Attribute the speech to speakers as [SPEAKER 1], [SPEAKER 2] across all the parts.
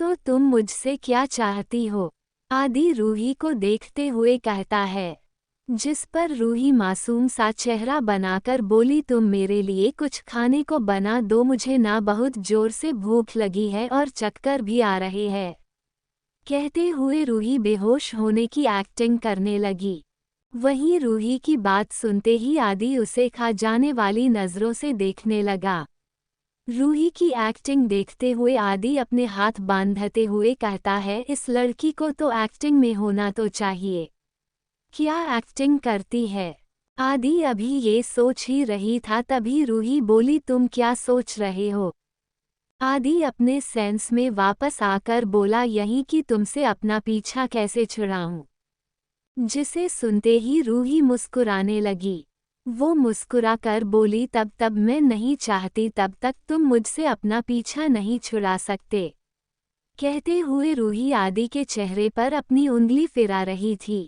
[SPEAKER 1] तो तुम मुझसे क्या चाहती हो? आदि रूही को देखते हुए कहता है। जिस पर रूही मासूम सा चेहरा बनाकर बोली, तुम मेरे लिए कुछ खाने को बना दो, मुझे ना बहुत जोर से भूख लगी है और चक्कर भी आ रहे हैं। कहते हुए रूही बेहोश होने की एक्टिंग करने लगी। वहीं रूही की बात सुनते ही आदि उसे खा जाने वाली नजरों से देखने लगा। रूही की एक्टिंग देखते हुए आदि अपने हाथ बांधते हुए कहता है, इस लड़की को तो एक्टिंग में होना तो चाहिए। क्या एक्टिंग करती है? आदि अभी ये सोच ही रही था, तभी रूही बोली, तुम क्या सोच रहे हो? आदि अपने सेंस में वापस आकर बोला, यही कि तुमसे अपना पीछा कैसे छुड़ाऊं। जिसे सुनते ही रूही मुस्कुराने लगी। वो मुस्कुराकर बोली, तब मैं नहीं चाहती, तब तक तुम मुझसे अपना पीछा नहीं छुड़ा सकते। कहते हुए रूही आदि के चेहरे पर अपनी उंगली फिरा रही थी।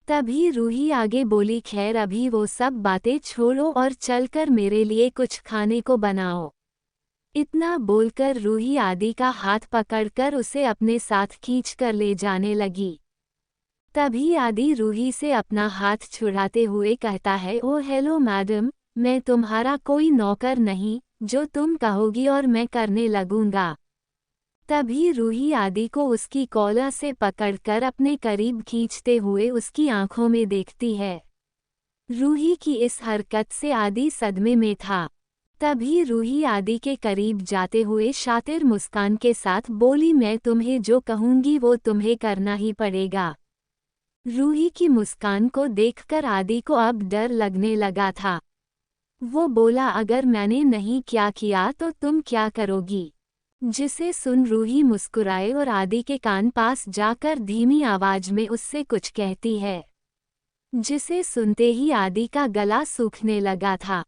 [SPEAKER 1] तभी रूही आगे बोली, खैर अभी वो सब बातें छोड़ो और चलकर मेरे लिए कुछ खाने को बनाओ। इतना बोलकर रूही आदि का हाथ पकड़कर उसे अपने साथ खींचकर ले जाने लगी। तभी आदि रूही से अपना हाथ छुड़ाते हुए कहता है, ओ हेलो मैडम, मैं तुम्हारा कोई नौकर नहीं, जो तुम कहोगी और मैं करने लगूंगा। तभी रूही आदि को उसकी कॉलर से पकड़कर अपने करीब खींचते हुए उसकी आंखों में देखती है। रूही की इस हरकत से आदि सदमे में था। तभी रूही आदि के करीब जाते हुए शातिर मुस्कान के साथ बोली, मैं तुम्हें जो कहूंगी वो तुम्हें करना ही पड़ेगा। रूही की मुस्कान को देखकर आदि को अब डर लगने लगा था। वो बोला, अगर मैंने नहीं क्या किया तो तुम क्या करोगी? जिसे सुन रूही मुस्कुराए और आदि के कान पास जाकर धीमी आवाज में उससे कुछ कहती है। जिसे सुनते ही आदि का गला सूखने लगा था।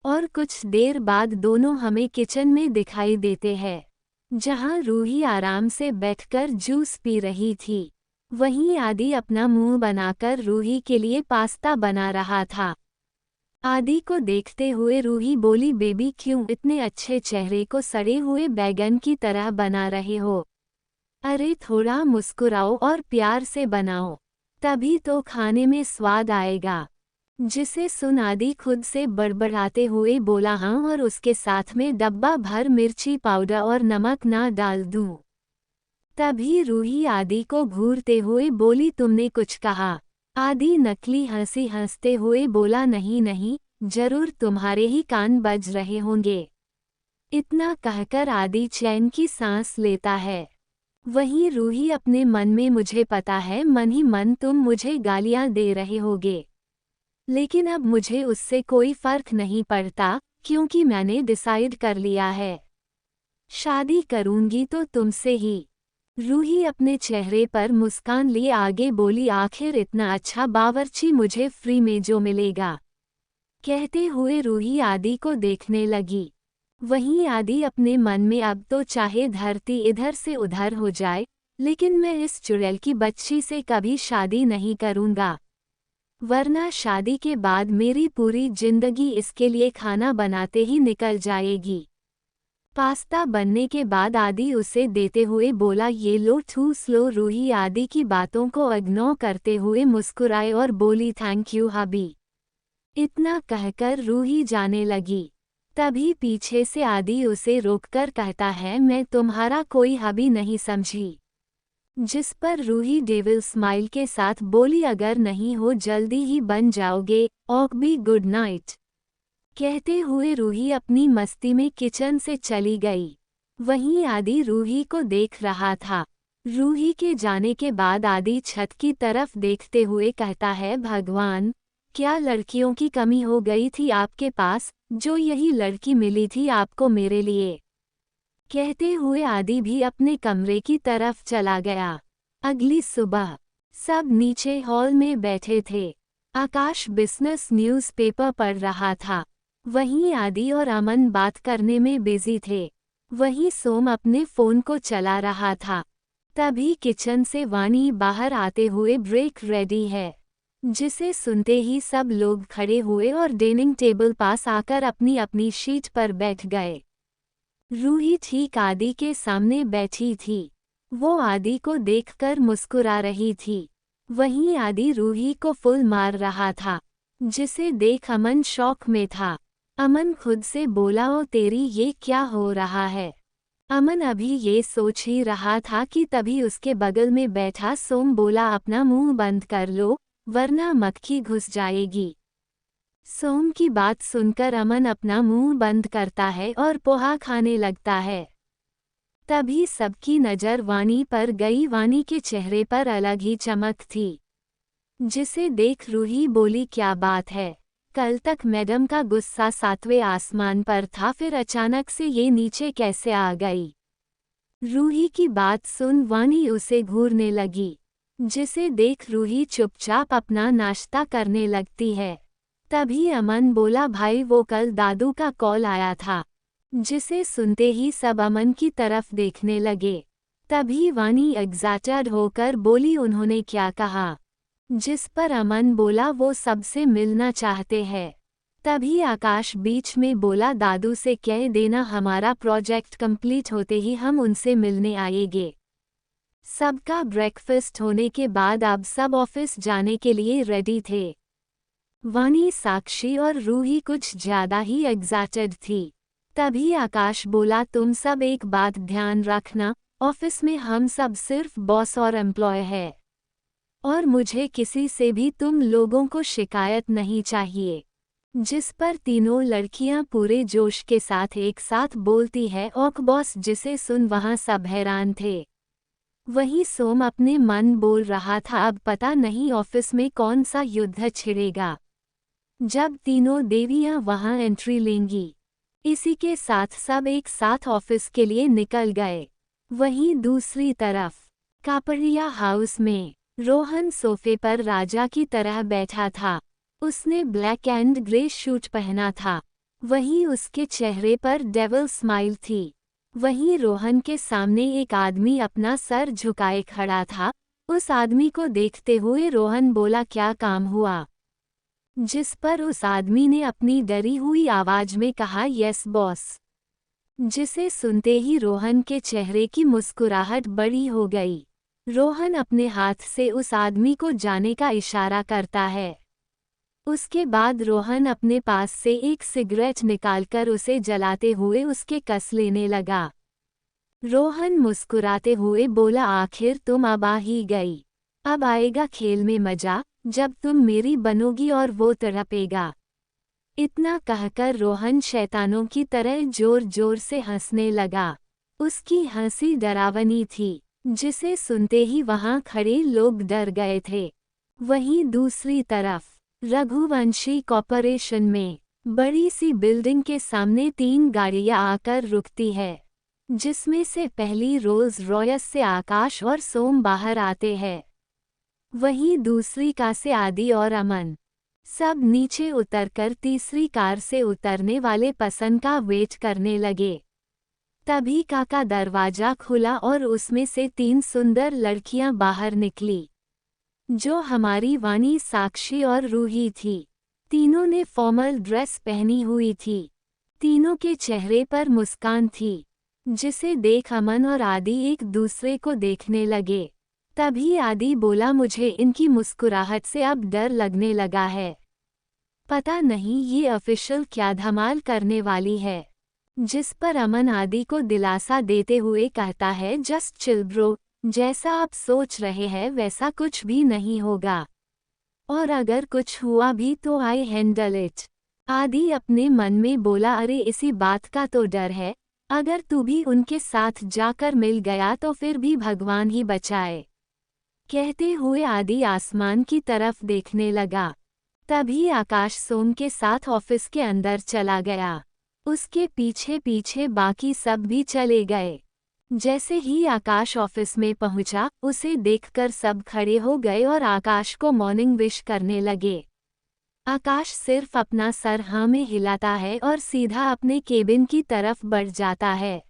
[SPEAKER 1] और कुछ देर बाद दोनों हमें किचन में दिखाई देते हैं, जहां रूही आराम से बैठकर जूस पी रही थी। वहीं आदि अपना मुंह बनाकर रूही के लिए पास्ता बना रहा था। आदि को देखते हुए रूही बोली, बेबी क्यों इतने अच्छे चेहरे को सड़े हुए बैगन की तरह बना रहे हो? अरे थोड़ा मुस्कुराओ और प्यार से बनाओ, तभी तो खाने में स्वाद आएगा। जिसे सुन आदि खुद से बड़बड़ाते हुए बोला, हाँ, और उसके साथ में डब्बा भर मिर्ची पाउडर और नमक ना डाल दूं? तभी रूही आदि को घूरते हुए बोली, तुमने कुछ कहा? आदि नकली हंसी हंसते हुए बोला, नहीं नहीं, जरूर तुम्हारे ही कान बज रहे होंगे। इतना कहकर आदि चैन की सांस लेता है। वहीं रूही अपने मन में, मुझे पता है मन ही मन तुम मुझे गालियां दे रहे होगे, लेकिन अब मुझे उससे कोई फर्क नहीं पड़ता, क्योंकि मैंने डिसाइड कर लिया है, शादी करूंगी तो तुमसे ही। रूही अपने चेहरे पर मुस्कान लिए आगे बोली, आखिर इतना अच्छा बावर्ची मुझे फ्री में जो मिलेगा। कहते हुए रूही आदि को देखने लगी। वहीं आदि अपने मन में, अब तो चाहे धरती इधर से उधर हो जाए, लेकिन मैं इस चुड़ैल की बच्ची से कभी शादी नहीं करूंगा, वरना शादी के बाद मेरी पूरी जिंदगी इसके लिए खाना बनाते ही निकल जाएगी। पास्ता बनने के बाद आदि उसे देते हुए बोला, ये लो टू स्लो। रूही आदि की बातों को इग्नोर करते हुए मुस्कुराए और बोली, थैंक यू हबी। इतना कहकर रूही जाने लगी। तभी पीछे से आदि उसे रोककर कहता है, मैं तुम्हारा कोई हबी नहीं समझी। जिस पर रूही डेविल स्माइल के साथ बोली, अगर नहीं हो जल्दी ही बन जाओगे, ओके गुड नाइट। कहते हुए रूही अपनी मस्ती में किचन से चली गई। वहीं आदि रूही को देख रहा था। रूही के जाने के बाद आदि छत की तरफ देखते हुए कहता है, भगवान, क्या लड़कियों की कमी हो गई थी आपके पास, जो यही लड़की मिली थी आपको मेरे लिए। कहते हुए आदि भी अपने कमरे की तरफ चला गया। अगली सुबह सब नीचे हॉल में बैठे थे। आकाश बिजनेस न्यूज़पेपर पढ़ रहा था। वहीं आदि और अमन बात करने में बिजी थे। वहीं सोम अपने फोन को चला रहा था। तभी किचन से वानी बाहर आते हुए, ब्रेक रेडी है। जिसे सुनते ही सब लोग खड़े हुए और डाइनिंग टेबल पास आकर अपनी अपनी शीट पर बैठ गए। रूही ठीक आदि के सामने बैठी थी। वो आदि को देखकर मुस्कुरा रही थी। वहीं आदि रूही को फुल मार रहा था, जिसे देख अमन शॉक में था। अमन खुद से बोला, ओ तेरी ये क्या हो रहा है। अमन अभी ये सोच ही रहा था कि तभी उसके बगल में बैठा सोम बोला, अपना मुंह बंद कर लो वरना मक्खी घुस जाएगी। सोम की बात सुनकर अमन अपना मुंह बंद करता है और पोहा खाने लगता है। तभी सबकी नज़र वानी पर गई। वानी के चेहरे पर अलग ही चमक थी, जिसे देख रूही बोली, क्या बात है, कल तक मैडम का गुस्सा 7वें आसमान पर था, फिर अचानक से ये नीचे कैसे आ गई। रूही की बात सुन वानी उसे घूरने लगी, जिसे देख रूही चुपचाप अपना नाश्ता करने लगती है। तभी अमन बोला, भाई वो कल दादू का कॉल आया था। जिसे सुनते ही सब अमन की तरफ देखने लगे। तभी वानी एग्जाइटेड होकर बोली, उन्होंने क्या कहा। जिस पर अमन बोला, वो सबसे मिलना चाहते हैं। तभी आकाश बीच में बोला, दादू से कह देना हमारा प्रोजेक्ट कंप्लीट होते ही हम उनसे मिलने आएंगे। सबका ब्रेकफास्ट होने के बाद अब सब ऑफिस जाने के लिए रेडी थे। वानी, साक्षी और रूही कुछ ज्यादा ही एग्जाइटेड थी। तभी आकाश बोला, तुम सब एक बात ध्यान रखना, ऑफिस में हम सब सिर्फ बॉस और एम्प्लॉय है, और मुझे किसी से भी तुम लोगों को शिकायत नहीं चाहिए। जिस पर तीनों लड़कियां पूरे जोश के साथ एक साथ बोलती है, ओक बॉस, जिसे सुन वहां सब हैरान थे। वहीं सोम अपने मन बोल रहा था, अब पता नहीं ऑफिस में कौन सा युद्ध छिड़ेगा जब तीनों देवियां वहां एंट्री लेंगी। इसी के साथ सब एक साथ ऑफिस के लिए निकल गए। वहीं दूसरी तरफ कापड़िया हाउस में रोहन सोफे पर राजा की तरह बैठा था। उसने ब्लैक एंड ग्रे सूट पहना था। वहीं उसके चेहरे पर डेविल स्माइल थी। वहीं रोहन के सामने एक आदमी अपना सर झुकाए खड़ा था। उस आदमी को देखते हुए रोहन बोला, क्या काम हुआ। जिस पर उस आदमी ने अपनी डरी हुई आवाज में कहा, यस बॉस। जिसे सुनते ही रोहन के चेहरे की मुस्कुराहट बड़ी हो गई। रोहन अपने हाथ से उस आदमी को जाने का इशारा करता है। उसके बाद रोहन अपने पास से एक सिगरेट निकालकर उसे जलाते हुए उसके कस लेने लगा। रोहन मुस्कुराते हुए बोला, आखिर तुम अब आ ही गई। अब आएगा खेल में मजा, जब तुम मेरी बनोगी और वो तड़पेगा। इतना कहकर रोहन शैतानों की तरह जोर जोर से हंसने लगा। उसकी हंसी डरावनी थी, जिसे सुनते ही वहां खड़े लोग डर गए थे। वहीं दूसरी तरफ रघुवंशी कॉर्पोरेशन में बड़ी सी बिल्डिंग के सामने 3 गाड़ियां आकर रुकती है, जिसमें से पहली रोल्स रॉयस से आकाश और सोम बाहर आते हैं। वहीं दूसरी कार से आदि और अमन। सब नीचे उतरकर तीसरी कार से उतरने वाले पसंद का वेट करने लगे। तभी का दरवाजा खुला और उसमें से 3 सुंदर लड़कियां बाहर निकली, जो हमारी वानी, साक्षी और रूही थी। तीनों ने फॉर्मल ड्रेस पहनी हुई थी। तीनों के चेहरे पर मुस्कान थी, जिसे देख अमन और आदि एक दूसरे को देखने लगे। तभी आदि बोला, मुझे इनकी मुस्कुराहट से अब डर लगने लगा है। पता नहीं ये ऑफिशियल क्या धमाल करने वाली है। जिस पर अमन आदि को दिलासा देते हुए कहता है, जस्ट चिल ब्रो, जैसा आप सोच रहे हैं वैसा कुछ भी नहीं होगा, और अगर कुछ हुआ भी तो आई हैंडल इट। आदि अपने मन में बोला, अरे इसी बात का तो डर है, अगर तू भी उनके साथ जाकर मिल गया तो फिर भी भगवान ही बचाए। कहते हुए आदि आसमान की तरफ देखने लगा। तभी आकाश सोम के साथ ऑफिस के अंदर चला गया। उसके पीछे पीछे बाकी सब भी चले गए। जैसे ही आकाश ऑफिस में पहुंचा, उसे देखकर सब खड़े हो गए और आकाश को मॉर्निंग विश करने लगे। आकाश सिर्फ अपना सर हाँ में हिलाता है और सीधा अपने केबिन की तरफ बढ़ जाता है।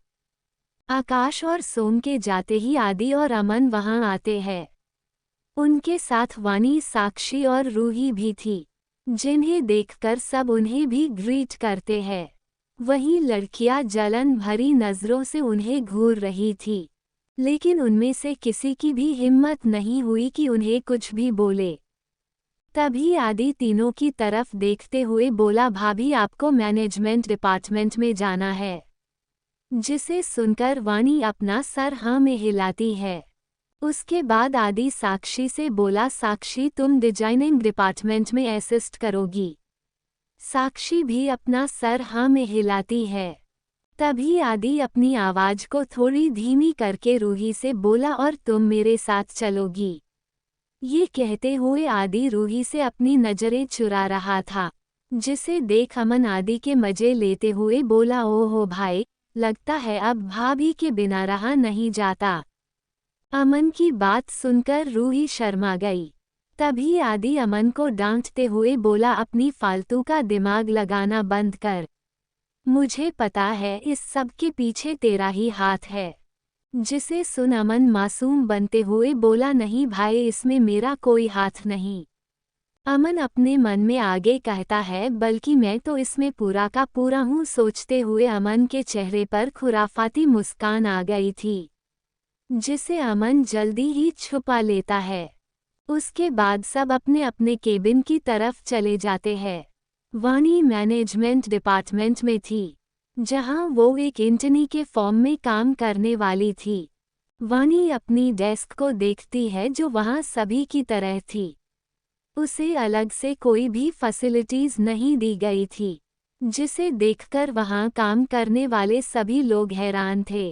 [SPEAKER 1] आकाश और सोम के जाते ही आदि और अमन वहां आते हैं। उनके साथ वानी, साक्षी और रूही भी थी, जिन्हें देखकर सब उन्हें भी ग्रीट करते हैं। वहीं लड़कियां जलन भरी नजरों से उन्हें घूर रही थी, लेकिन उनमें से किसी की भी हिम्मत नहीं हुई कि उन्हें कुछ भी बोले। तभी आदि तीनों की तरफ देखते हुए बोला, भाभी आपको मैनेजमेंट डिपार्टमेंट में जाना है। जिसे सुनकर वाणी अपना सर हाँ में हिलाती है। उसके बाद आदि साक्षी से बोला, साक्षी तुम डिजाइनिंग डिपार्टमेंट में असिस्ट करोगी। साक्षी भी अपना सर हाँ में हिलाती है। तभी आदि अपनी आवाज को थोड़ी धीमी करके रूही से बोला, और तुम मेरे साथ चलोगी। ये कहते हुए आदि रूही से अपनी नजरें चुरा रहा था, जिसे देख अमन आदि के मजे लेते हुए बोला, ओहो भाई, लगता है अब भाभी के बिना रहा नहीं जाता। अमन की बात सुनकर रूही शर्मा गई। तभी आदि अमन को डांटते हुए बोला, अपनी फालतू का दिमाग लगाना बंद कर। मुझे पता है इस सब के पीछे तेरा ही हाथ है। जिसे सुन अमन मासूम बनते हुए बोला, नहीं भाई, इसमें मेरा कोई हाथ नहीं। अमन अपने मन में आगे कहता है, बल्कि मैं तो इसमें पूरा का पूरा हूँ। सोचते हुए अमन के चेहरे पर खुराफाती मुस्कान आ गई थी, जिसे अमन जल्दी ही छुपा लेता है। उसके बाद सब अपने अपने केबिन की तरफ चले जाते हैं। वाणी मैनेजमेंट डिपार्टमेंट में थी, जहां वो एक इंटर्नी के फॉर्म में काम करने वाली थी। वाणी अपनी डेस्क को देखती है, जो वहां सभी की तरह थी। उसे अलग से कोई भी फैसिलिटीज नहीं दी गई थी, जिसे देखकर वहां काम करने वाले सभी लोग हैरान थे।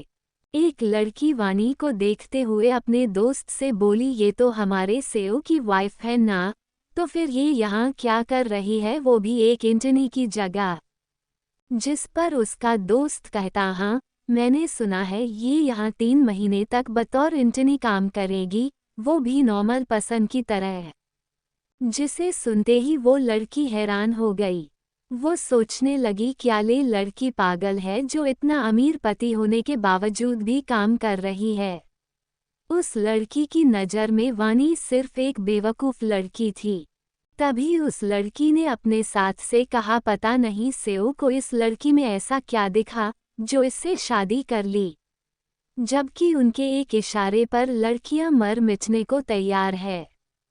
[SPEAKER 1] एक लड़की वाणी को देखते हुए अपने दोस्त से बोली, ये तो हमारे सीईओ की वाइफ है ना, तो फिर ये यहाँ क्या कर रही है, वो भी एक इंटर्नी की जगह। जिस पर उसका दोस्त कहता, हाँ मैंने सुना है ये यहाँ 3 महीने तक बतौर इंटर्नी काम करेगी, वो भी नॉर्मल पर्सन की तरह। जिसे सुनते ही वो लड़की हैरान हो गई। वो सोचने लगी, क्या ले लड़की पागल है जो इतना अमीर पति होने के बावजूद भी काम कर रही है। उस लड़की की नज़र में वाणी सिर्फ एक बेवकूफ़ लड़की थी। तभी उस लड़की ने अपने साथ से कहा, पता नहीं सीईओ को इस लड़की में ऐसा क्या दिखा जो इससे शादी कर ली। जबकि उनके एक इशारे पर लड़कियां मर मिटने को तैयार है।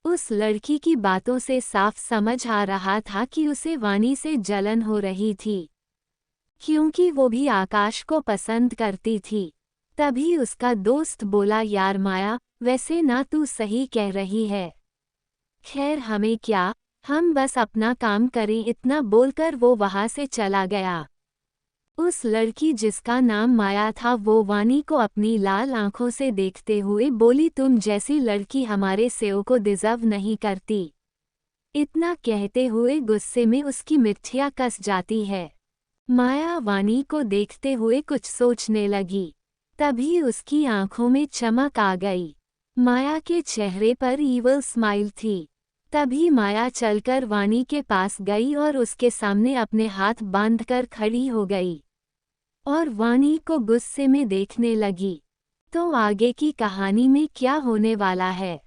[SPEAKER 1] उस लड़की की बातों से साफ समझ आ रहा था कि उसे वाणी से जलन हो रही थी, क्योंकि वो भी आकाश को पसंद करती थी। तभी उसका दोस्त बोला, यार माया, वैसे ना तू सही कह रही है। खैर हमें क्या, हम बस अपना काम करें। इतना बोलकर वो वहां से चला गया। उस लड़की जिसका नाम माया था, वो वाणी को अपनी लाल आंखों से देखते हुए बोली, तुम जैसी लड़की हमारे सीईओ को डिजर्व नहीं करती। इतना कहते हुए गुस्से में उसकी मिठिया कस जाती है। माया वाणी को देखते हुए कुछ सोचने लगी। तभी उसकी आंखों में चमक आ गई। माया के चेहरे पर ईवल स्माइल थी। तभी माया चलकर वाणी के पास गई और उसके सामने अपने हाथ बांधकर खड़ी हो गई और वाणी को गुस्से में देखने लगी। तो आगे की कहानी में क्या होने वाला है?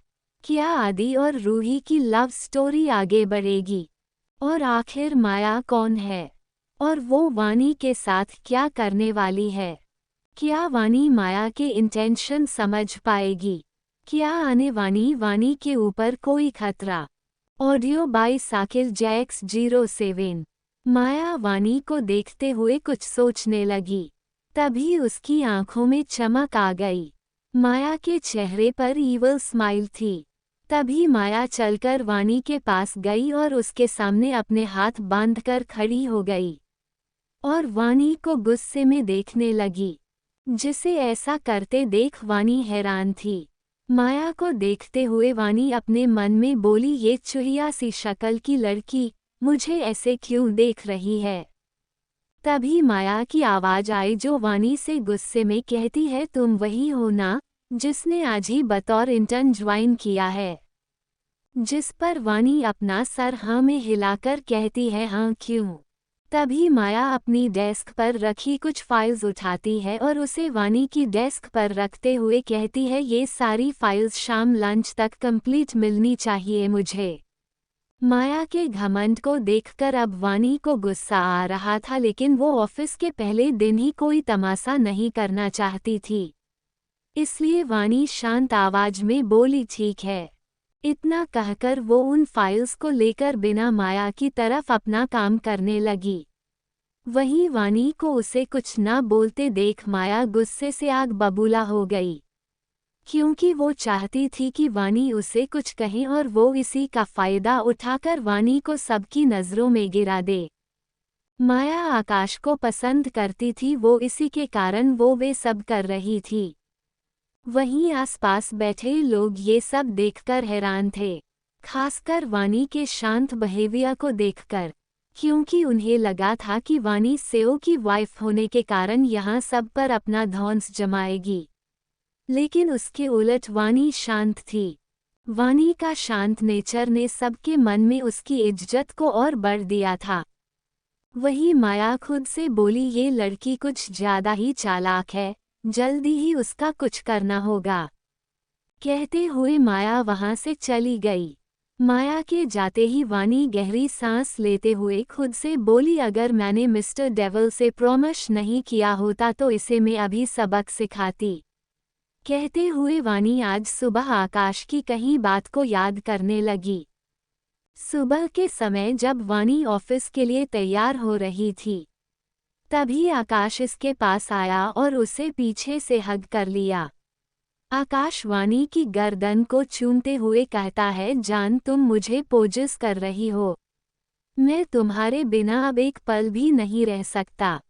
[SPEAKER 1] क्या आदि और रूही की लव स्टोरी आगे बढ़ेगी? और आखिर माया कौन है? और वो वाणी के साथ क्या करने वाली है? क्या वाणी माया के इंटेंशन समझ पाएगी? क्या आने वाणी के ऊपर कोई खतरा? Audio by Sakir Jacks 07। Maya Vani को देखते हुए कुछ सोचने लगी। तभी उसकी आंखों में चमक आ गई। माया के चेहरे पर ईवल स्माइल थी। तभी माया चलकर वाणी के पास गई और उसके सामने अपने हाथ बांधकर खड़ी हो गई और वाणी को गुस्से में देखने लगी। जिसे ऐसा करते देख वाणी हैरान थी। माया को देखते हुए वाणी अपने मन में बोली, ये चुहिया सी शक्ल की लड़की मुझे ऐसे क्यों देख रही है? तभी माया की आवाज आई जो वाणी से गुस्से में कहती है, तुम वही हो ना जिसने आज ही बतौर इंटर्न ज्वाइन किया है? जिस पर वाणी अपना सर हाँ में हिलाकर कहती है, हाँ क्यों? तभी माया अपनी डेस्क पर रखी कुछ फाइल्स उठाती है और उसे वाणी की डेस्क पर रखते हुए कहती है, ये सारी फाइल्स शाम लंच तक कंप्लीट मिलनी चाहिए मुझे। माया के घमंड को देखकर अब वानी को गुस्सा आ रहा था, लेकिन वो ऑफिस के पहले दिन ही कोई तमाशा नहीं करना चाहती थी। इसलिए वानी शांत आवाज में बोली, ठीक है। इतना कहकर वो उन फाइल्स को लेकर बिना माया की तरफ अपना काम करने लगी। वहीं वानी को उसे कुछ न बोलते देख माया गुस्से से आग बबूला हो गई, क्योंकि वो चाहती थी कि वानी उसे कुछ कहे और वो इसी का फायदा उठाकर वानी को सबकी नज़रों में गिरा दे। माया आकाश को पसंद करती थी, वो इसी के कारण वो वे सब कर रही थी। वहीं आसपास बैठे लोग ये सब देखकर हैरान थे, खासकर वानी के शांत बिहेवियर को देखकर, क्योंकि उन्हें लगा था कि वानी सीईओ की वाइफ होने के कारण यहाँ सब पर अपना धौंस जमाएगी। लेकिन उसके उलट वानी शांत थी। वानी का शांत नेचर ने सबके मन में उसकी इज्जत को और बढ़ दिया था। वही माया खुद से बोली, ये लड़की कुछ ज्यादा ही चालाक है, जल्दी ही उसका कुछ करना होगा। कहते हुए माया वहां से चली गई। माया के जाते ही वानी गहरी सांस लेते हुए खुद से बोली, अगर मैंने मिस्टर डेविल से प्रॉमिस नहीं किया होता तो इसे मैं अभी सबक सिखाती। कहते हुए वानी आज सुबह आकाश की कही बात को याद करने लगी। सुबह के समय जब वानी ऑफिस के लिए तैयार हो रही थी, तभी आकाश इसके पास आया और उसे पीछे से हग कर लिया। आकाश वानी की गर्दन को चूमते हुए कहता है, जान तुम मुझे पोजेस कर रही हो, मैं तुम्हारे बिना अब एक पल भी नहीं रह सकता।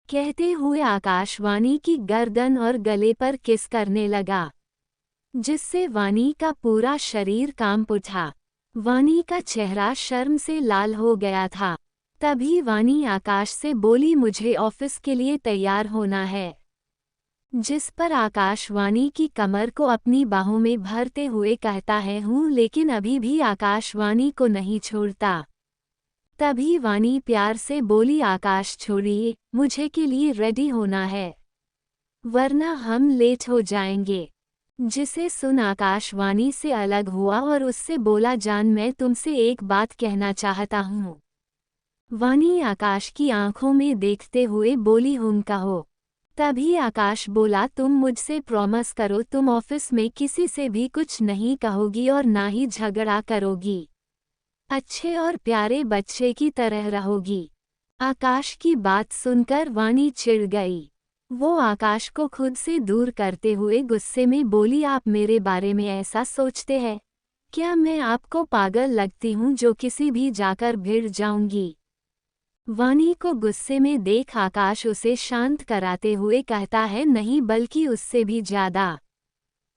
[SPEAKER 1] कहते हुए आकाश वानी की गर्दन और गले पर किस करने लगा, जिससे वानी का पूरा शरीर कांप उठा। वानी का चेहरा शर्म से लाल हो गया था। तभी वानी आकाश से बोली, मुझे ऑफिस के लिए तैयार होना है। जिस पर आकाश वानी की कमर को अपनी बाहों में भरते हुए कहता है, हूँ, लेकिन अभी भी आकाश वानी को नहीं छोड़ता। तभी वानी प्यार से बोली, आकाश छोड़िए, मुझे के लिए रेडी होना है, वरना हम लेट हो जाएंगे। जिसे सुन आकाश वानी से अलग हुआ और उससे बोला, जान मैं तुमसे एक बात कहना चाहता हूँ। वानी आकाश की आंखों में देखते हुए बोली, हम कहो। तभी आकाश बोला, तुम मुझसे प्रॉमिस करो तुम ऑफिस में किसी से भी कुछ नहीं कहोगी और ना ही झगड़ा करोगी, अच्छे और प्यारे बच्चे की तरह रहोगी। आकाश की बात सुनकर वानी चिढ़ गई। वो आकाश को खुद से दूर करते हुए गुस्से में बोली, आप मेरे बारे में ऐसा सोचते हैं क्या? मैं आपको पागल लगती हूँ जो किसी भी जाकर भिड़ जाऊंगी। वानी को गुस्से में देख आकाश उसे शांत कराते हुए कहता है, नहीं बल्कि उससे भी ज्यादा।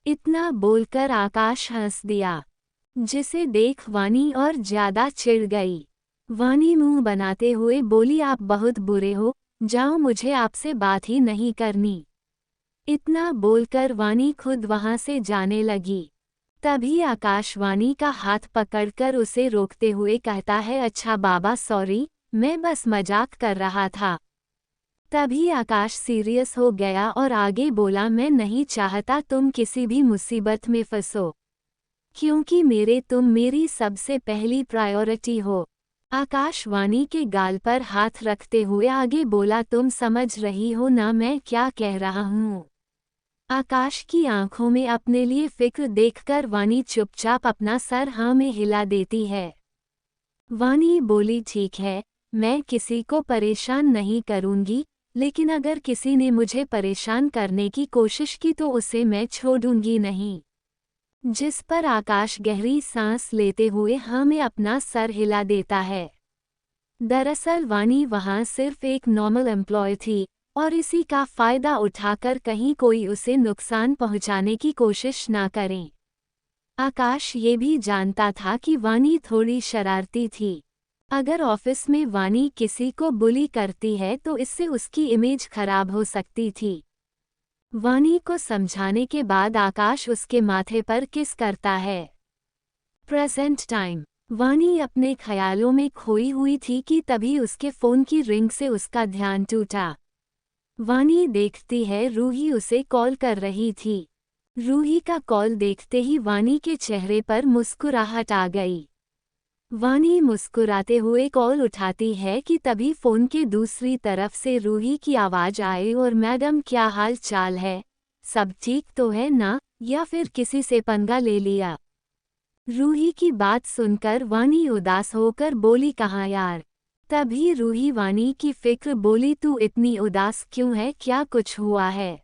[SPEAKER 1] इतना बोलकर आकाश हंस दिया, जिसे देख वानी और ज्यादा चिढ़ गई। वानी मुंह बनाते हुए बोली, आप बहुत बुरे हो, जाओ, मुझे आपसे बात ही नहीं करनी। इतना बोलकर वानी खुद वहां से जाने लगी। तभी आकाश वानी का हाथ पकड़कर उसे रोकते हुए कहता है, अच्छा बाबा सॉरी, मैं बस मजाक कर रहा था। तभी आकाश सीरियस हो गया और आगे बोला, मैं नहीं चाहता तुम किसी भी मुसीबत में फंसो, क्योंकि तुम मेरी सबसे पहली प्रायोरिटी हो। आकाश वानी के गाल पर हाथ रखते हुए आगे बोला, तुम समझ रही हो ना मैं क्या कह रहा हूँ? आकाश की आंखों में अपने लिए फिक्र देखकर वानी चुपचाप अपना सर हाँ में हिला देती है। वानी बोली, ठीक है, मैं किसी को परेशान नहीं करूंगी, लेकिन अगर किसी ने मुझे परेशान करने की कोशिश की तो उसे मैं छोड़ूंगी नहीं। जिस पर आकाश गहरी सांस लेते हुए हाँ में अपना सर हिला देता है। दरअसल वानी वहाँ सिर्फ एक नॉर्मल एम्प्लॉय थी और इसी का फायदा उठाकर कहीं कोई उसे नुकसान पहुँचाने की कोशिश ना करे। आकाश ये भी जानता था कि वानी थोड़ी शरारती थी। अगर ऑफिस में वानी किसी को बुली करती है तो इससे उसकी इमेज खराब हो सकती थी। वानी को समझाने के बाद आकाश उसके माथे पर किस करता है। Present time. वानी अपने ख्यालों में खोई हुई थी कि तभी उसके फोन की रिंग से उसका ध्यान टूटा। वानी देखती है रूही उसे कॉल कर रही थी। रूही का कॉल देखते ही वानी के चेहरे पर मुस्कुराहट आ गई। वानी मुस्कुराते हुए कॉल उठाती है कि तभी फोन के दूसरी तरफ से रूही की आवाज आए और मैडम क्या हाल चाल है, सब ठीक तो है ना, या फिर किसी से पंगा ले लिया। रूही की बात सुनकर वानी उदास होकर बोली कहाँ यार। तभी रूही वानी की फिक्र बोली तू इतनी उदास क्यों है, क्या कुछ हुआ है।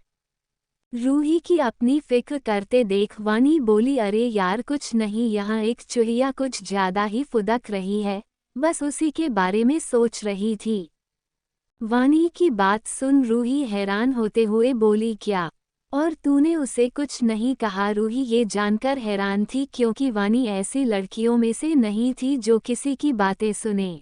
[SPEAKER 1] रूही की अपनी फिक्र करते देख वानी बोली अरे यार कुछ नहीं, यहाँ एक चूहिया कुछ ज्यादा ही फुदक रही है, बस उसी के बारे में सोच रही थी। वानी की बात सुन रूही हैरान होते हुए बोली क्या, और तूने उसे कुछ नहीं कहा। रूही ये जानकर हैरान थी क्योंकि वानी ऐसी लड़कियों में से नहीं थी जो किसी की बातें सुने।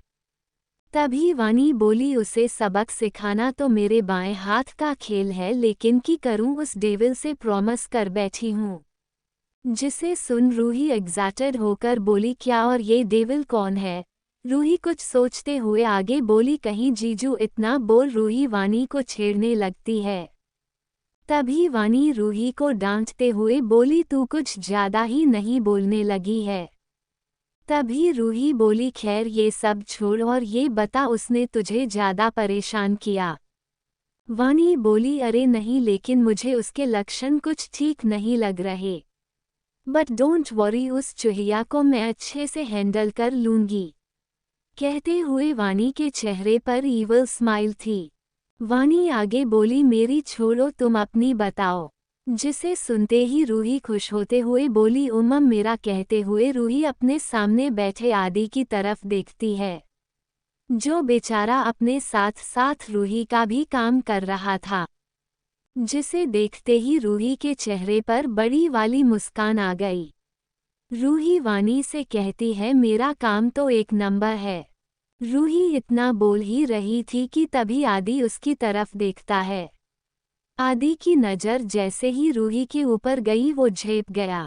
[SPEAKER 1] तभी वानी बोली उसे सबक सिखाना तो मेरे बाएं हाथ का खेल है, लेकिन की करूं उस डेविल से प्रॉमिस कर बैठी हूं। जिसे सुन रूही एग्जाइटेड होकर बोली क्या, और ये डेविल कौन है। रूही कुछ सोचते हुए आगे बोली कहीं जीजू इतना बोल रूही वानी को छेड़ने लगती है। तभी वानी रूही को डांटते हुए बोली तू कुछ ज्यादा ही नहीं बोलने लगी है। तभी रूही बोली खैर ये सब छोड़ और ये बता उसने तुझे ज्यादा परेशान किया। वानी बोली अरे नहीं, लेकिन मुझे उसके लक्षण कुछ ठीक नहीं लग रहे। बट डोंट वरी, उस चूहिया को मैं अच्छे से हैंडल कर लूंगी। कहते हुए वानी के चेहरे पर ईवल स्माइल थी। वानी आगे बोली मेरी छोड़ो, तुम अपनी बताओ। जिसे सुनते ही रूही खुश होते हुए बोली उमम मेरा। कहते हुए रूही अपने सामने बैठे आदि की तरफ देखती है, जो बेचारा अपने साथ साथ रूही का भी काम कर रहा था। जिसे देखते ही रूही के चेहरे पर बड़ी वाली मुस्कान आ गई। रूही वानी से कहती है मेरा काम तो एक नंबर है। रूही इतना बोल ही रही थी कि तभी आदि उसकी तरफ देखता है। आदि की नज़र जैसे ही रूही के ऊपर गई वो झेप गया।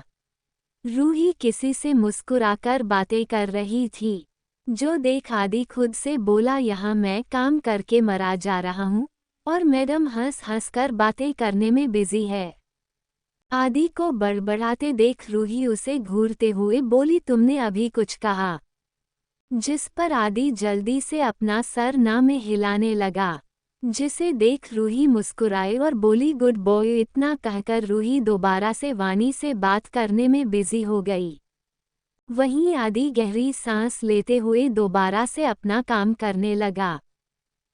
[SPEAKER 1] रूही किसी से मुस्कुराकर बातें कर रही थी, जो देख आदि खुद से बोला यहाँ मैं काम करके मरा जा रहा हूँ और मैडम हंस हंस कर बातें करने में बिजी है। आदि को बड़बड़ाते देख रूही उसे घूरते हुए बोली तुमने अभी कुछ कहा। जिस पर आदि जल्दी से अपना सर ना में हिलाने लगा। जिसे देख रूही मुस्कुराए और बोली गुड बॉय। इतना कहकर रूही दोबारा से वानी से बात करने में बिजी हो गई। वहीं आदि गहरी सांस लेते हुए दोबारा से अपना काम करने लगा।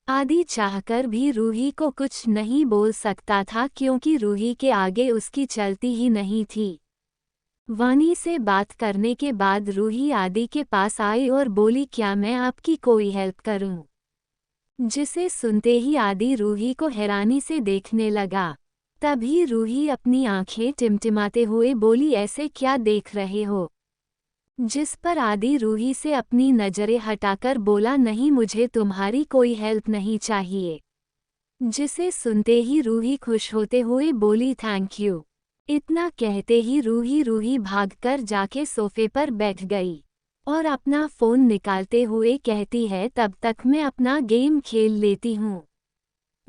[SPEAKER 1] आदि चाहकर भी रूही को कुछ नहीं बोल सकता था क्योंकि रूही के आगे उसकी चलती ही नहीं थी। वानी से बात करने के बाद रूही आदि के पास आई और बोली क्या मैं आपकी कोई हेल्प करूं। जिसे सुनते ही आदि रूही को हैरानी से देखने लगा। तभी रूही अपनी आंखें टिमटिमाते हुए बोली ऐसे क्या देख रहे हो। जिस पर आदि रूही से अपनी नजरें हटाकर बोला नहीं मुझे तुम्हारी कोई हेल्प नहीं चाहिए। जिसे सुनते ही रूही खुश होते हुए बोली थैंक यू। इतना कहते ही रूही भागकर जाके सोफे पर बैठ गई और अपना फ़ोन निकालते हुए कहती है तब तक मैं अपना गेम खेल लेती हूँ।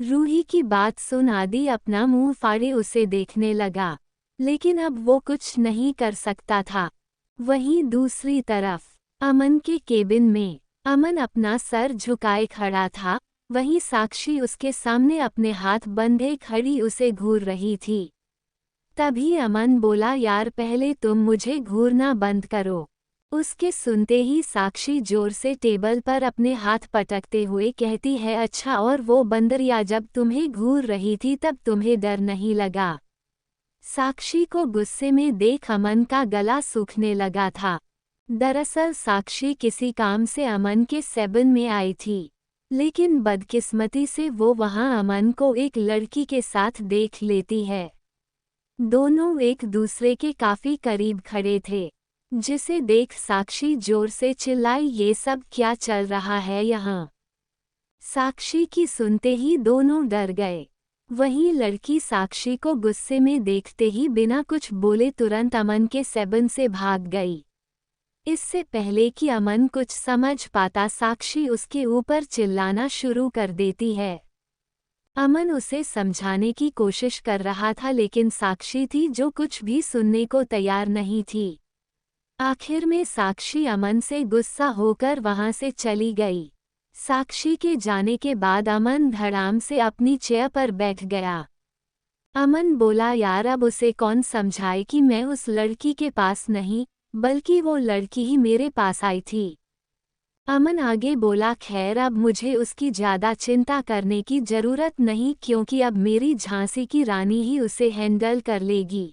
[SPEAKER 1] रूही की बात सुन आदि अपना मुंह फाड़े उसे देखने लगा, लेकिन अब वो कुछ नहीं कर सकता था। वहीं दूसरी तरफ अमन के केबिन में अमन अपना सर झुकाए खड़ा था। वहीं साक्षी उसके सामने अपने हाथ बंधे खड़ी उसे घूर रही थी। तभी अमन बोला यार पहले तुम मुझे घूरना बंद करो। उसके सुनते ही साक्षी जोर से टेबल पर अपने हाथ पटकते हुए कहती है अच्छा, और वो बंदरिया जब तुम्हें घूर रही थी तब तुम्हें डर नहीं लगा। साक्षी को गुस्से में देख अमन का गला सूखने लगा था। दरअसल साक्षी किसी काम से अमन के सेबन में आई थी, लेकिन बदकिस्मती से वो वहां अमन को एक लड़की के साथ देख लेती है। दोनों एक दूसरे के काफी करीब खड़े थे। जिसे देख साक्षी जोर से चिल्लाई ये सब क्या चल रहा है यहाँ। साक्षी की सुनते ही दोनों डर गए। वहीं लड़की साक्षी को गुस्से में देखते ही बिना कुछ बोले तुरंत अमन के सेबन से भाग गई। इससे पहले कि अमन कुछ समझ पाता साक्षी उसके ऊपर चिल्लाना शुरू कर देती है। अमन उसे समझाने की कोशिश कर रहा था, लेकिन साक्षी थी जो कुछ भी सुनने को तैयार नहीं थी। आखिर में साक्षी अमन से गुस्सा होकर वहां से चली गई। साक्षी के जाने के बाद अमन धड़ाम से अपनी चेयर पर बैठ गया। अमन बोला, यार अब उसे कौन समझाए कि मैं उस लड़की के पास नहीं, बल्कि वो लड़की ही मेरे पास आई थी। अमन आगे बोला, खैर अब मुझे उसकी ज़्यादा चिंता करने की ज़रूरत नहीं, क्योंकि अब मेरी झांसी की रानी ही उसे हैंडल कर लेगी।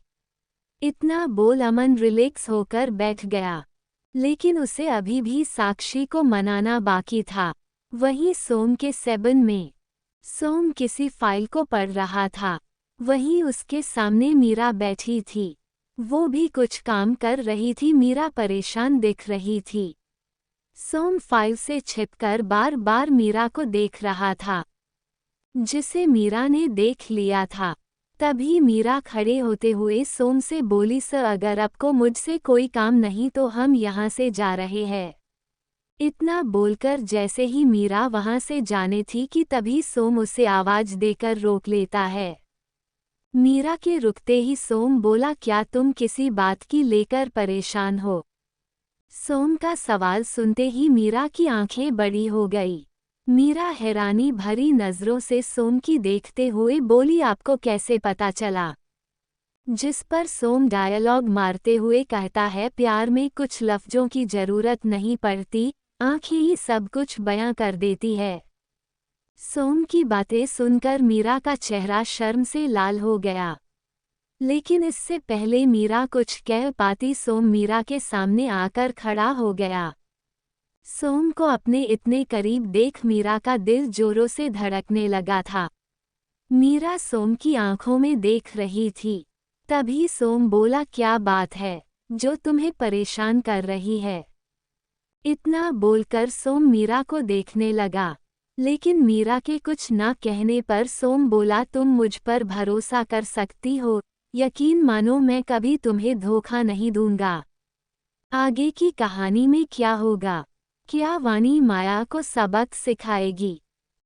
[SPEAKER 1] इतना बोल अमन रिलैक्स होकर बैठ गया। लेकिन उसे अभी भी साक्षी को मनाना बाकी था। वहीं सोम के सेबन में सोम किसी फाइल को पढ़ रहा था। वहीं उसके सामने मीरा बैठी थी। वो भी कुछ काम कर रही थी। मीरा परेशान दिख रही थी। सोम फाइल से छिपकर बार बार मीरा को देख रहा था, जिसे मीरा ने देख लिया था। तभी मीरा खड़े होते हुए सोम से बोली, सर अगर आपको मुझसे कोई काम नहीं तो हम यहाँ से जा रहे हैं। इतना बोलकर जैसे ही मीरा वहाँ से जाने थी कि तभी सोम उसे आवाज देकर रोक लेता है। मीरा के रुकते ही सोम बोला, क्या तुम किसी बात की लेकर परेशान हो? सोम का सवाल सुनते ही मीरा की आंखें बड़ी हो गई। मीरा हैरानी भरी नजरों से सोम की देखते हुए बोली, आपको कैसे पता चला? जिस पर सोम डायलॉग मारते हुए कहता है, प्यार में कुछ लफ्जों की जरूरत नहीं पड़ती, आंखें ही सब कुछ बयां कर देती है। सोम की बातें सुनकर मीरा का चेहरा शर्म से लाल हो गया। लेकिन इससे पहले मीरा कुछ कह पाती, सोम मीरा के सामने आकर खड़ा हो गया। सोम को अपने इतने करीब देख मीरा का दिल जोरों से धड़कने लगा था। मीरा सोम की आंखों में देख रही थी। तभी सोम बोला, क्या बात है जो तुम्हें परेशान कर रही है? इतना बोलकर सोम मीरा को देखने लगा। लेकिन मीरा के कुछ ना कहने पर सोम बोला, तुम मुझ पर भरोसा कर सकती हो, यकीन मानो मैं कभी तुम्हें धोखा नहीं दूंगा। आगे की कहानी में क्या होगा? क्या वानी माया को सबक सिखाएगी?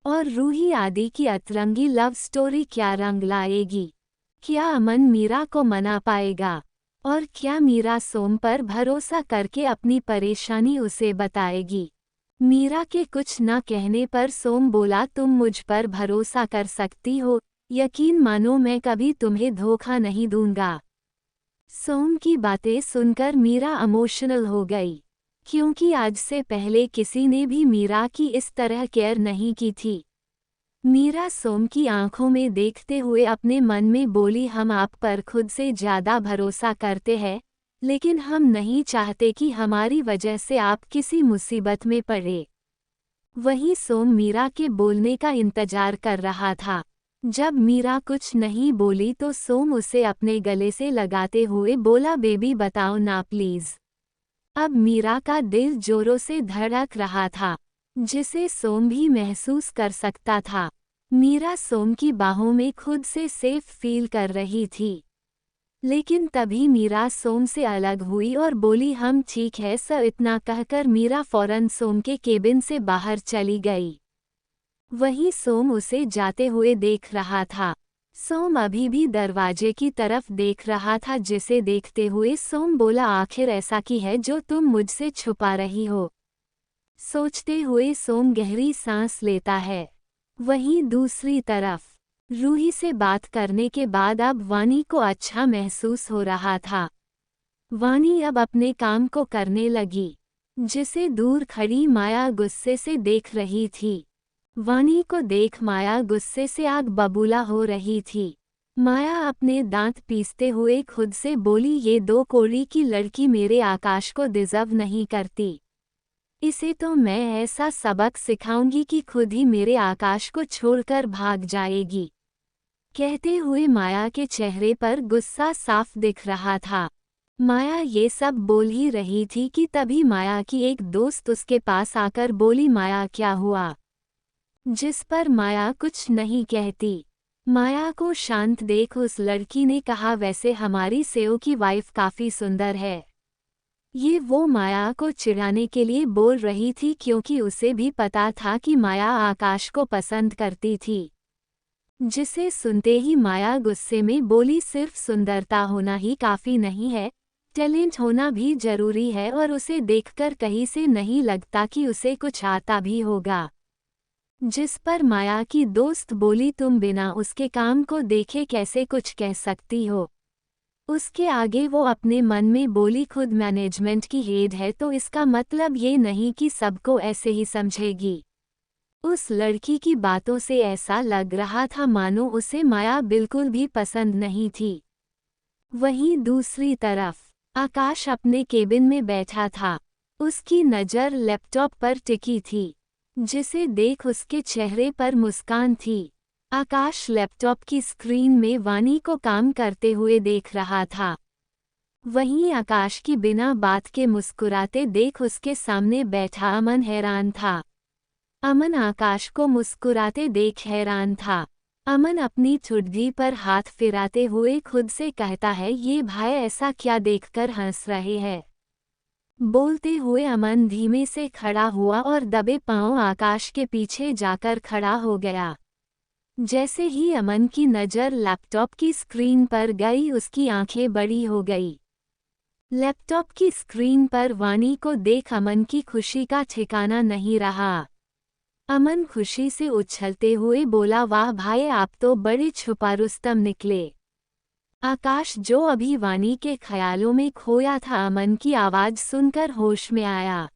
[SPEAKER 1] और रूही आदि की अतरंगी लव स्टोरी क्या रंग लाएगी? क्या अमन मीरा को मना पाएगा? और क्या मीरा सोम पर भरोसा करके अपनी परेशानी उसे बताएगी? मीरा के कुछ न कहने पर सोम बोला, तुम मुझ पर भरोसा कर सकती हो, यकीन मानो मैं कभी तुम्हें धोखा नहीं दूंगा। सोम की बातें सुनकर मीरा इमोशनल हो गई, क्योंकि आज से पहले किसी ने भी मीरा की इस तरह केयर नहीं की थी। मीरा सोम की आंखों में देखते हुए अपने मन में बोली, हम आप पर खुद से ज़्यादा भरोसा करते हैं, लेकिन हम नहीं चाहते कि हमारी वजह से आप किसी मुसीबत में पड़े। वहीं सोम मीरा के बोलने का इंतजार कर रहा था। जब मीरा कुछ नहीं बोली तो सोम उसे अपने गले से लगाते हुए बोला, बेबी बताओ ना प्लीज। अब मीरा का दिल जोरों से धड़क रहा था, जिसे सोम भी महसूस कर सकता था। मीरा सोम की बाहों में खुद से सेफ फील कर रही थी। लेकिन तभी मीरा सोम से अलग हुई और बोली, हम ठीक है सर। इतना कहकर मीरा फौरन सोम के केबिन से बाहर चली गई। वहीं सोम उसे जाते हुए देख रहा था। सोम अभी भी दरवाजे की तरफ देख रहा था, जिसे देखते हुए सोम बोला, आखिर ऐसा की है जो तुम मुझसे छुपा रही हो? सोचते हुए सोम गहरी सांस लेता है। वहीं दूसरी तरफ रूही से बात करने के बाद अब वानी को अच्छा महसूस हो रहा था। वानी अब अपने काम को करने लगी, जिसे दूर खड़ी माया गुस्से से देख रही थी। वानी को देख माया गुस्से से आग बबूला हो रही थी। माया अपने दांत पीसते हुए खुद से बोली, ये दो कोड़ी की लड़की मेरे आकाश को डिजर्व नहीं करती। इसे तो मैं ऐसा सबक सिखाऊंगी कि खुद ही मेरे आकाश को छोड़कर भाग जाएगी। कहते हुए माया के चेहरे पर गुस्सा साफ दिख रहा था। माया ये सब बोल ही रही थी कि तभी माया की एक दोस्त उसके पास आकर बोली, माया क्या हुआ? जिस पर माया कुछ नहीं कहती। माया को शांत देख उस लड़की ने कहा, वैसे हमारी सेओ की वाइफ काफी सुंदर है। ये वो माया को चिढ़ाने के लिए बोल रही थी, क्योंकि उसे भी पता था कि माया आकाश को पसंद करती थी। जिसे सुनते ही माया गुस्से में बोली, सिर्फ सुंदरता होना ही काफी नहीं है, टैलेंट होना भी जरूरी है और उसे देखकर कहीं से नहीं लगता कि उसे कुछ आता भी होगा। जिस पर माया की दोस्त बोली तुम बिना उसके काम को देखे कैसे कुछ कह सकती हो। उसके आगे वो अपने मन में बोली खुद मैनेजमेंट की हेड है तो इसका मतलब ये नहीं कि सबको ऐसे ही समझेगी। उस लड़की की बातों से ऐसा लग रहा था मानो उसे माया बिल्कुल भी पसंद नहीं थी। वहीं दूसरी तरफ आकाश अपने केबिन में बैठा था। उसकी नज़र लैपटॉप पर टिकी थी, जिसे देख उसके चेहरे पर मुस्कान थी। आकाश लैपटॉप की स्क्रीन में वानी को काम करते हुए देख रहा था। वहीं आकाश की बिना बात के मुस्कुराते देख उसके सामने बैठा अमन हैरान था। अमन आकाश को मुस्कुराते देख हैरान था। अमन अपनी ठुड्डी पर हाथ फिराते हुए खुद से कहता है ये भाई ऐसा क्या देखकर हंस रहे हैं। बोलते हुए अमन धीमे से खड़ा हुआ और दबे पांव आकाश के पीछे जाकर खड़ा हो गया। जैसे ही अमन की नज़र लैपटॉप की स्क्रीन पर गई उसकी आंखें बड़ी हो गई। लैपटॉप की स्क्रीन पर वानी को देख अमन की खुशी का ठिकाना नहीं रहा। अमन खुशी से उछलते हुए बोला वाह भाई आप तो बड़े छुपा रुस्तम निकले। आकाश जो अभी वानी के ख्यालों में खोया था अमन की आवाज़ सुनकर होश में आया।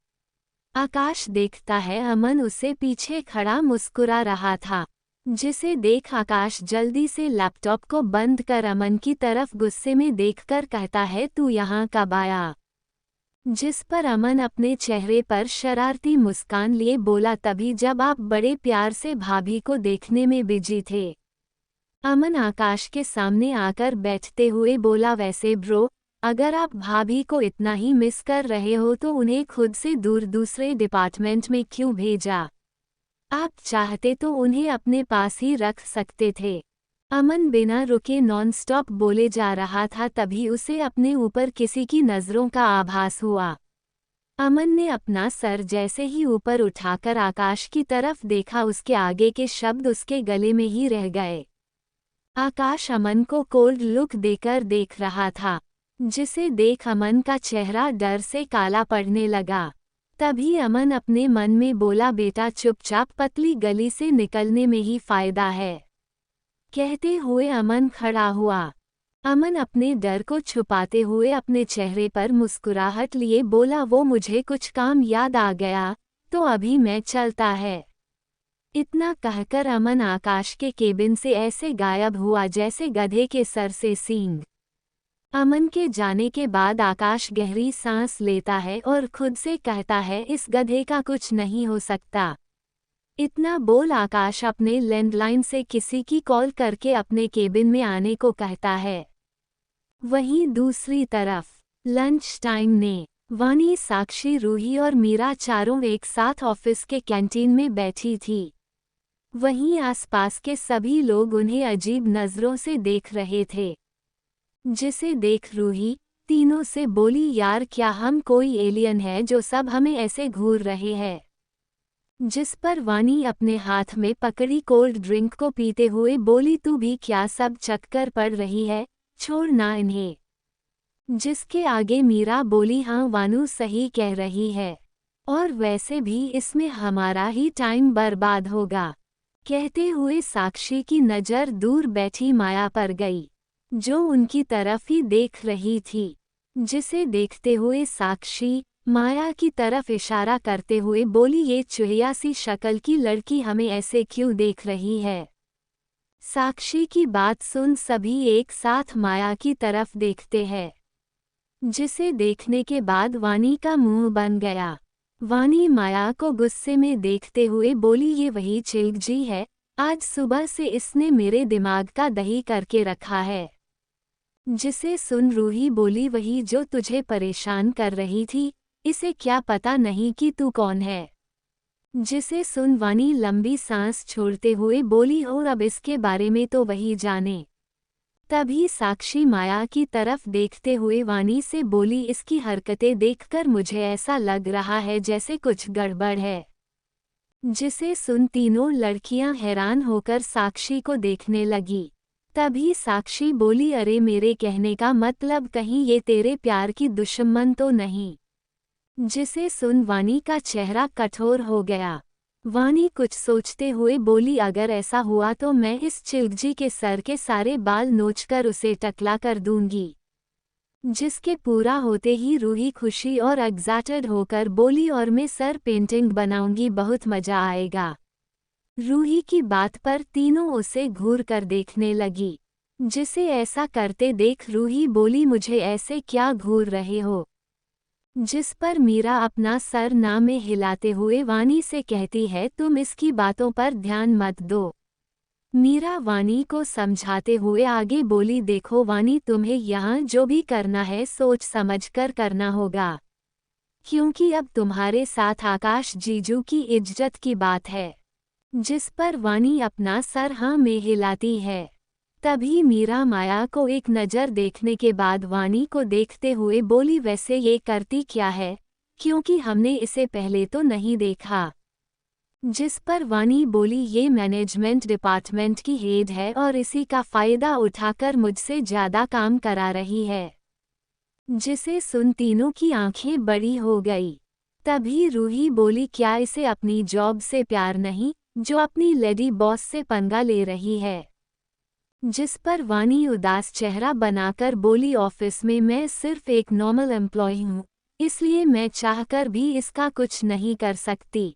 [SPEAKER 1] आकाश देखता है अमन उसे पीछे खड़ा मुस्कुरा रहा था, जिसे देख आकाश जल्दी से लैपटॉप को बंद कर अमन की तरफ गुस्से में देखकर कहता है तू यहाँ कब आया। जिस पर अमन अपने चेहरे पर शरारती मुस्कान लिए बोला तभी जब आप बड़े प्यार से भाभी को देखने में बिजी थे। अमन आकाश के सामने आकर बैठते हुए बोला वैसे ब्रो, अगर आप भाभी को इतना ही मिस कर रहे हो तो उन्हें खुद से दूर दूसरे डिपार्टमेंट में क्यों भेजा। आप चाहते तो उन्हें अपने पास ही रख सकते थे। अमन बिना रुके नॉनस्टॉप बोले जा रहा था तभी उसे अपने ऊपर किसी की नज़रों का आभास हुआ। अमन ने अपना सर जैसे ही ऊपर उठाकर आकाश की तरफ देखा उसके आगे के शब्द उसके गले में ही रह गए। आकाश अमन को कोल्ड लुक देकर देख रहा था, जिसे देख अमन का चेहरा डर से काला पड़ने लगा। तभी अमन अपने मन में बोला बेटा चुपचाप पतली गली से निकलने में ही फायदा है। कहते हुए अमन खड़ा हुआ। अमन अपने डर को छुपाते हुए अपने चेहरे पर मुस्कुराहट लिए बोला वो मुझे कुछ काम याद आ गया तो अभी मैं चलता है। इतना कहकर अमन आकाश के केबिन से ऐसे गायब हुआ जैसे गधे के सर से सींग। अमन के जाने के बाद आकाश गहरी सांस लेता है और खुद से कहता है इस गधे का कुछ नहीं हो सकता। इतना बोल आकाश अपने लैंडलाइन से किसी की कॉल करके अपने केबिन में आने को कहता है। वहीं दूसरी तरफ लंच टाइम ने वानी साक्षी रूही और मीरा चारों एक साथ ऑफिस के कैंटीन में बैठी थी। वहीं आसपास के सभी लोग उन्हें अजीब नज़रों से देख रहे थे, जिसे देख रूही तीनों से बोली यार क्या हम कोई एलियन है जो सब हमें ऐसे घूर रहे हैं। जिस पर वानी अपने हाथ में पकड़ी कोल्ड ड्रिंक को पीते हुए बोली तू भी क्या सब चक्कर पड़ रही है, छोड़ ना इन्हें। जिसके आगे मीरा बोली हाँ वानू सही कह रही है, और वैसे भी इसमें हमारा ही टाइम बर्बाद होगा। कहते हुए साक्षी की नज़र दूर बैठी माया पर गई, जो उनकी तरफ ही देख रही थी। जिसे देखते हुए साक्षी माया की तरफ इशारा करते हुए बोली ये चुहिया सी शक्ल की लड़की हमें ऐसे क्यों देख रही है। साक्षी की बात सुन सभी एक साथ माया की तरफ देखते हैं, जिसे देखने के बाद वानी का मुंह बन गया। वानी माया को गुस्से में देखते हुए बोली ये वही चिल्क जी है, आज सुबह से इसने मेरे दिमाग का दही करके रखा है। जिसे सुन रूही बोली वही जो तुझे परेशान कर रही थी, इसे क्या पता नहीं कि तू कौन है। जिसे सुन वानी लंबी सांस छोड़ते हुए बोली और अब इसके बारे में तो वही जाने। तभी साक्षी माया की तरफ देखते हुए वानी से बोली इसकी हरकतें देखकर मुझे ऐसा लग रहा है जैसे कुछ गड़बड़ है। जिसे सुन तीनों लड़कियां हैरान होकर साक्षी को देखने लगी। तभी साक्षी बोली, अरे मेरे कहने का मतलब कहीं ये तेरे प्यार की दुश्मन तो नहीं। जिसे सुन वानी का चेहरा कठोर हो गया। वानी कुछ सोचते हुए बोली, अगर ऐसा हुआ तो मैं इस चिलगजी के सर के सारे बाल नोचकर उसे टकला कर दूंगी। जिसके पूरा होते ही रूही खुशी और एक्साइटेड होकर बोली, और मैं सर पेंटिंग बनाऊंगी, बहुत मजा आएगा। रूही की बात पर तीनों उसे घूर कर देखने लगी। जिसे ऐसा करते देख रूही बोली, मुझे ऐसे क्या घूर रहे हो। जिस पर मीरा अपना सर ना में हिलाते हुए वानी से कहती है, तुम इसकी बातों पर ध्यान मत दो। मीरा वानी को समझाते हुए आगे बोली, देखो वानी, तुम्हें यहाँ जो भी करना है सोच समझकर करना होगा, क्योंकि अब तुम्हारे साथ आकाश जीजू की इज्जत की बात है। जिस पर वानी अपना सर हाँ में हिलाती है। तभी मीरा माया को एक नज़र देखने के बाद वानी को देखते हुए बोली, वैसे ये करती क्या है, क्योंकि हमने इसे पहले तो नहीं देखा। जिस पर वानी बोली, ये मैनेजमेंट डिपार्टमेंट की हेड है और इसी का फ़ायदा उठाकर मुझसे ज़्यादा काम करा रही है। जिसे सुन तीनों की आंखें बड़ी हो गई। तभी रूही बोली, क्या इसे अपनी जॉब से प्यार नहीं, जो अपनी लेडी बॉस से पंगा ले रही है। जिस पर वानी उदास चेहरा बनाकर बोली, ऑफिस में मैं सिर्फ एक नॉर्मल एम्प्लॉय हूँ, इसलिए मैं चाहकर भी इसका कुछ नहीं कर सकती।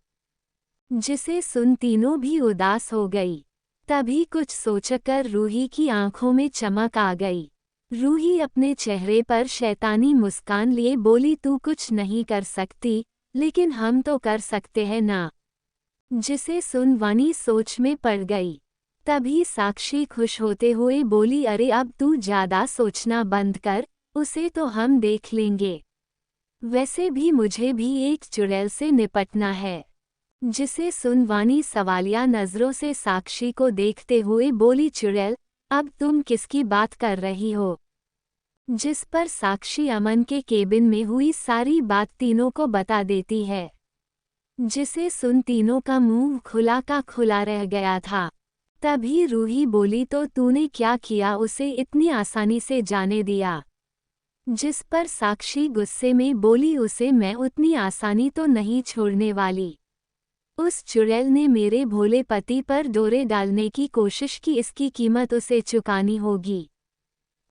[SPEAKER 1] जिसे सुन तीनों भी उदास हो गई। तभी कुछ सोचकर रूही की आंखों में चमक आ गई। रूही अपने चेहरे पर शैतानी मुस्कान लिए बोली, तू कुछ नहीं कर सकती, लेकिन हम तो कर सकते हैं ना। जिसे सुन वानी सोच में पड़ गई। तभी साक्षी खुश होते हुए बोली, अरे अब तू ज्यादा सोचना बंद कर, उसे तो हम देख लेंगे। वैसे भी मुझे भी एक चुड़ैल से निपटना है। जिसे सुन वानी सवालिया नजरों से साक्षी को देखते हुए बोली, चुड़ैल, अब तुम किसकी बात कर रही हो। जिस पर साक्षी अमन के केबिन में हुई सारी बात तीनों को बता देती है। जिसे सुन तीनों का मुंह खुला का खुला रह गया था। तभी रूही बोली, तो तूने क्या किया, उसे इतनी आसानी से जाने दिया। जिस पर साक्षी गुस्से में बोली, उसे मैं उतनी आसानी तो नहीं छोड़ने वाली। उस चुड़ैल ने मेरे भोले पति पर डोरे डालने की कोशिश की, इसकी कीमत उसे चुकानी होगी।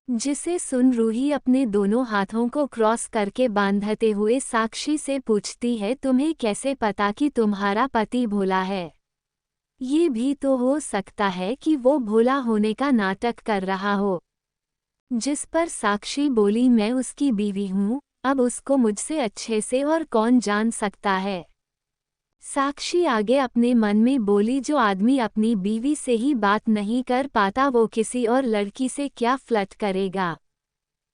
[SPEAKER 1] जिसे सुन रूही अपने दोनों हाथों को क्रॉस करके बांधते हुए साक्षी से पूछती है, तुम्हें कैसे पता कि तुम्हारा पति भोला है। ये भी तो हो सकता है कि वो भोला होने का नाटक कर रहा हो। जिस पर साक्षी बोली, मैं उसकी बीवी हूँ, अब उसको मुझसे अच्छे से और कौन जान सकता है। साक्षी आगे अपने मन में बोली, जो आदमी अपनी बीवी से ही बात नहीं कर पाता वो किसी और लड़की से क्या फ्लर्ट करेगा।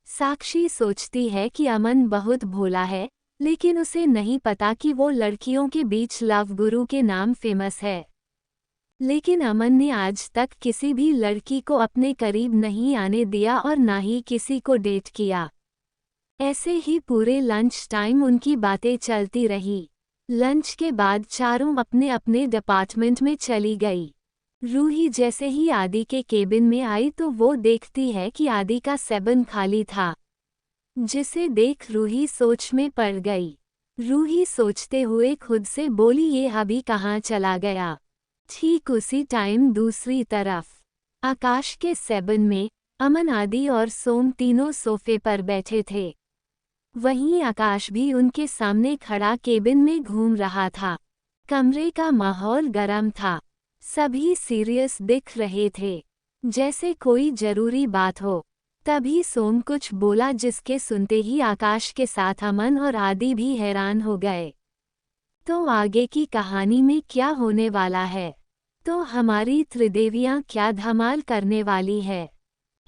[SPEAKER 1] साक्षी सोचती है कि अमन बहुत भोला है, लेकिन उसे नहीं पता कि वो लड़कियों के बीच लव गुरु के नाम फेमस है। लेकिन अमन ने आज तक किसी भी लड़की को अपने करीब नहीं आने दिया और ना ही किसी को डेट किया। ऐसे ही पूरे लंच टाइम उनकी बातें चलती रही। लंच के बाद चारों अपने अपने डिपार्टमेंट में चली गई। रूही जैसे ही आदि के केबिन में आई तो वो देखती है कि आदि का सेबन खाली था। जिसे देख रूही सोच में पड़ गई। रूही सोचते हुए खुद से बोली, ये अभी कहाँ चला गया। ठीक उसी टाइम दूसरी तरफ आकाश के सेबन में अमन, आदि और सोम तीनों सोफे पर बैठे थे। वहीं आकाश भी उनके सामने खड़ा केबिन में घूम रहा था। कमरे का माहौल गर्म था। सभी सीरियस दिख रहे थे, जैसे कोई जरूरी बात हो। तभी सोम कुछ बोला, जिसके सुनते ही आकाश के साथ अमन और आदि भी हैरान हो गए। तो आगे की कहानी में क्या होने वाला है? तो हमारी त्रिदेवियां क्या धमाल करने वाली है?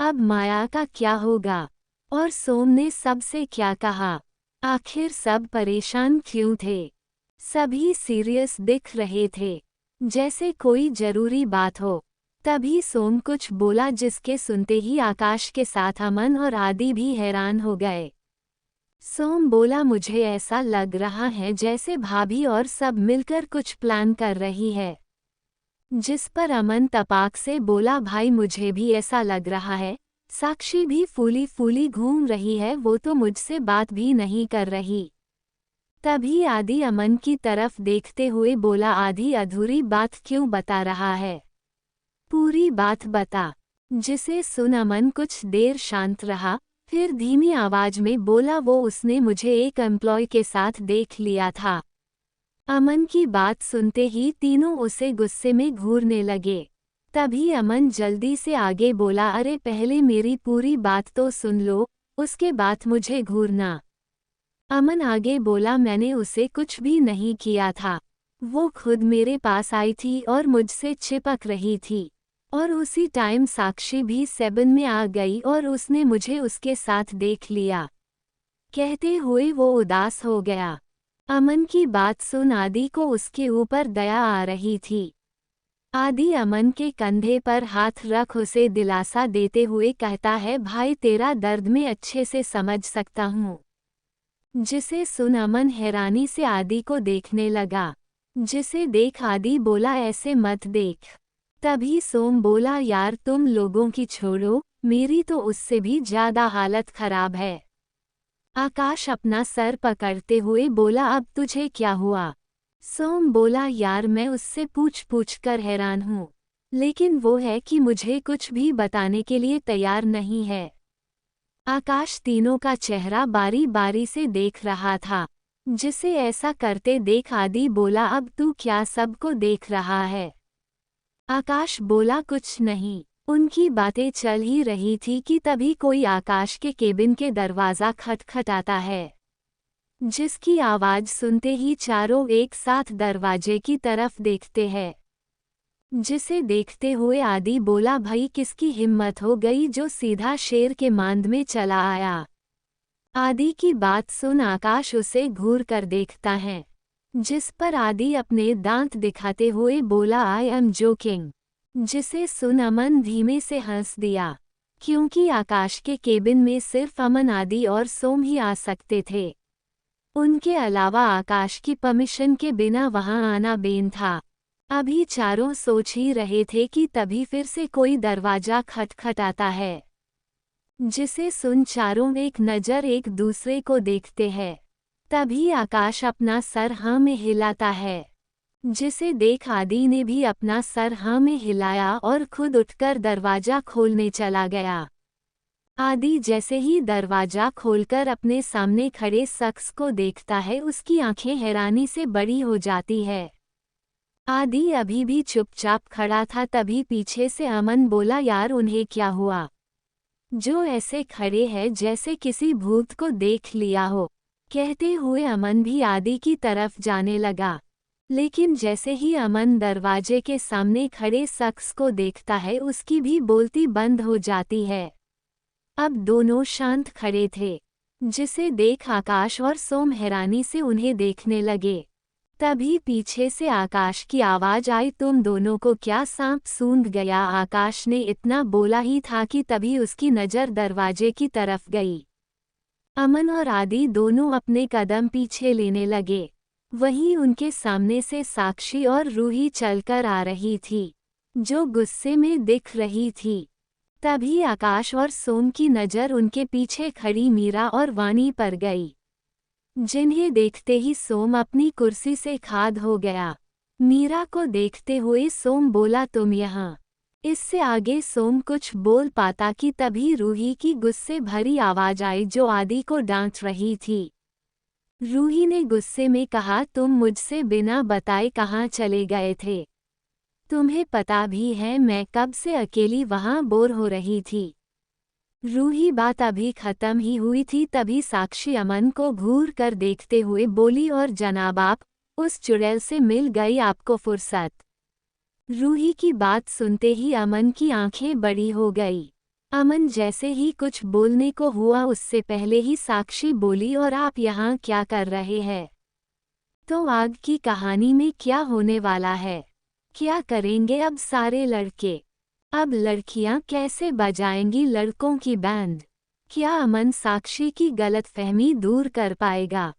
[SPEAKER 1] अब माया का क्या होगा? और सोम ने सबसे क्या कहा? आखिर सब परेशान क्यों थे? सभी सीरियस दिख रहे थे, जैसे कोई जरूरी बात हो। तभी सोम कुछ बोला, जिसके सुनते ही आकाश के साथ अमन और आदि भी हैरान हो गए। सोम बोला, मुझे ऐसा लग रहा है जैसे भाभी और सब मिलकर कुछ प्लान कर रही है। जिस पर अमन तपाक से बोला भाई मुझे भी ऐसा लग रहा है। साक्षी भी फूली फूली घूम रही है, वो तो मुझसे बात भी नहीं कर रही। तभी आदि अमन की तरफ देखते हुए बोला आधी अधूरी बात क्यों बता रहा है, पूरी बात बता। जिसे सुन अमन कुछ देर शांत रहा, फिर धीमी आवाज में बोला वो उसने मुझे एक एम्प्लॉय के साथ देख लिया था। अमन की बात सुनते ही तीनों उसे गुस्से में घूरने लगे। तभी अमन जल्दी से आगे बोला अरे पहले मेरी पूरी बात तो सुन लो, उसके बाद मुझे घूरना। अमन आगे बोला मैंने उसे कुछ भी नहीं किया था, वो खुद मेरे पास आई थी और मुझसे चिपक रही थी। और उसी टाइम साक्षी भी 7 में आ गई और उसने मुझे उसके साथ देख लिया। कहते हुए वो उदास हो गया। अमन की बात सुन आदि को उसके ऊपर दया आ रही थी। आदि अमन के कंधे पर हाथ रख उसे दिलासा देते हुए कहता है भाई तेरा दर्द मैं अच्छे से समझ सकता हूँ। जिसे सुन अमन हैरानी से आदि को देखने लगा। जिसे देख आदि बोला ऐसे मत देख। तभी सोम बोला यार तुम लोगों की छोड़ो, मेरी तो उससे भी ज्यादा हालत खराब है। आकाश अपना सर पकड़ते हुए बोला अब तुझे क्या हुआ। सोम बोला यार मैं उससे पूछ कर हैरान हूँ, लेकिन वो है कि मुझे कुछ भी बताने के लिए तैयार नहीं है। आकाश तीनों का चेहरा बारी बारी से देख रहा था। जिसे ऐसा करते देख आदि बोला अब तू क्या सबको देख रहा है। आकाश बोला कुछ नहीं। उनकी बातें चल ही रही थी कि तभी कोई आकाश के केबिन के दरवाज़ा खटखटाता है। जिसकी आवाज़ सुनते ही चारों एक साथ दरवाजे की तरफ देखते हैं। जिसे देखते हुए आदि बोला भाई किसकी हिम्मत हो गई जो सीधा शेर के मांद में चला आया। आदि की बात सुन आकाश उसे घूर कर देखता है। जिस पर आदि अपने दांत दिखाते हुए बोला आई एम जोकिंग। जिसे सुन अमन धीमे से हंस दिया, क्योंकि आकाश के केबिन में सिर्फ अमन आदि और सोम ही आ सकते थे। उनके अलावा आकाश की परमिशन के बिना वहां आना बेन था। अभी चारों सोच ही रहे थे कि तभी फिर से कोई दरवाजा खटखटाता है। जिसे सुन चारों एक नज़र एक दूसरे को देखते हैं। तभी आकाश अपना सर हाँ में हिलाता है। जिसे देख आदि ने भी अपना सर हाँ में हिलाया और खुद उठकर दरवाजा खोलने चला गया। आदि जैसे ही दरवाजा खोलकर अपने सामने खड़े शख्स को देखता है उसकी आंखें हैरानी से बड़ी हो जाती है। आदि अभी भी चुपचाप खड़ा था, तभी पीछे से अमन बोला यार उन्हें क्या हुआ, जो ऐसे खड़े हैं जैसे किसी भूत को देख लिया हो। कहते हुए अमन भी आदि की तरफ जाने लगा, लेकिन जैसे ही अमन दरवाजे के सामने खड़े शख्स को देखता है उसकी भी बोलती बंद हो जाती है। अब दोनों शांत खड़े थे। जिसे देख आकाश और सोम हैरानी से उन्हें देखने लगे। तभी पीछे से आकाश की आवाज आई तुम दोनों को क्या सांप सूंघ गया। आकाश ने इतना बोला ही था कि तभी उसकी नज़र दरवाजे की तरफ गई। अमन और आदि दोनों अपने कदम पीछे लेने लगे। वहीं उनके सामने से साक्षी और रूही चलकर आ रही थी, जो गुस्से में दिख रही थी। तभी आकाश और सोम की नज़र उनके पीछे खड़ी मीरा और वानी पर गई, जिन्हें देखते ही सोम अपनी कुर्सी से खाद हो गया। मीरा को देखते हुए सोम बोला तुम यहाँ। इससे आगे सोम कुछ बोल पाता कि तभी रूही की गुस्से भरी आवाज आई जो आदि को डांट रही थी। रूही ने गुस्से में कहा तुम मुझसे बिना बताए कहाँ चले गए थे। तुम्हें पता भी है मैं कब से अकेली वहाँ बोर हो रही थी। रूही बात अभी खत्म ही हुई थी तभी साक्षी अमन को घूर कर देखते हुए बोली और जनाब आप उस चुड़ैल से मिल गई आपको फुर्सत। रूही की बात सुनते ही अमन की आंखें बड़ी हो गई। अमन जैसे ही कुछ बोलने को हुआ उससे पहले ही साक्षी बोली और आप यहाँ क्या कर रहे हैं। तो आग की कहानी में क्या होने वाला है, क्या करेंगे अब सारे लड़के, अब लड़कियां कैसे बजाएंगी लड़कों की बैंड। क्या अमन साक्षी की गलतफहमी दूर कर पाएगा।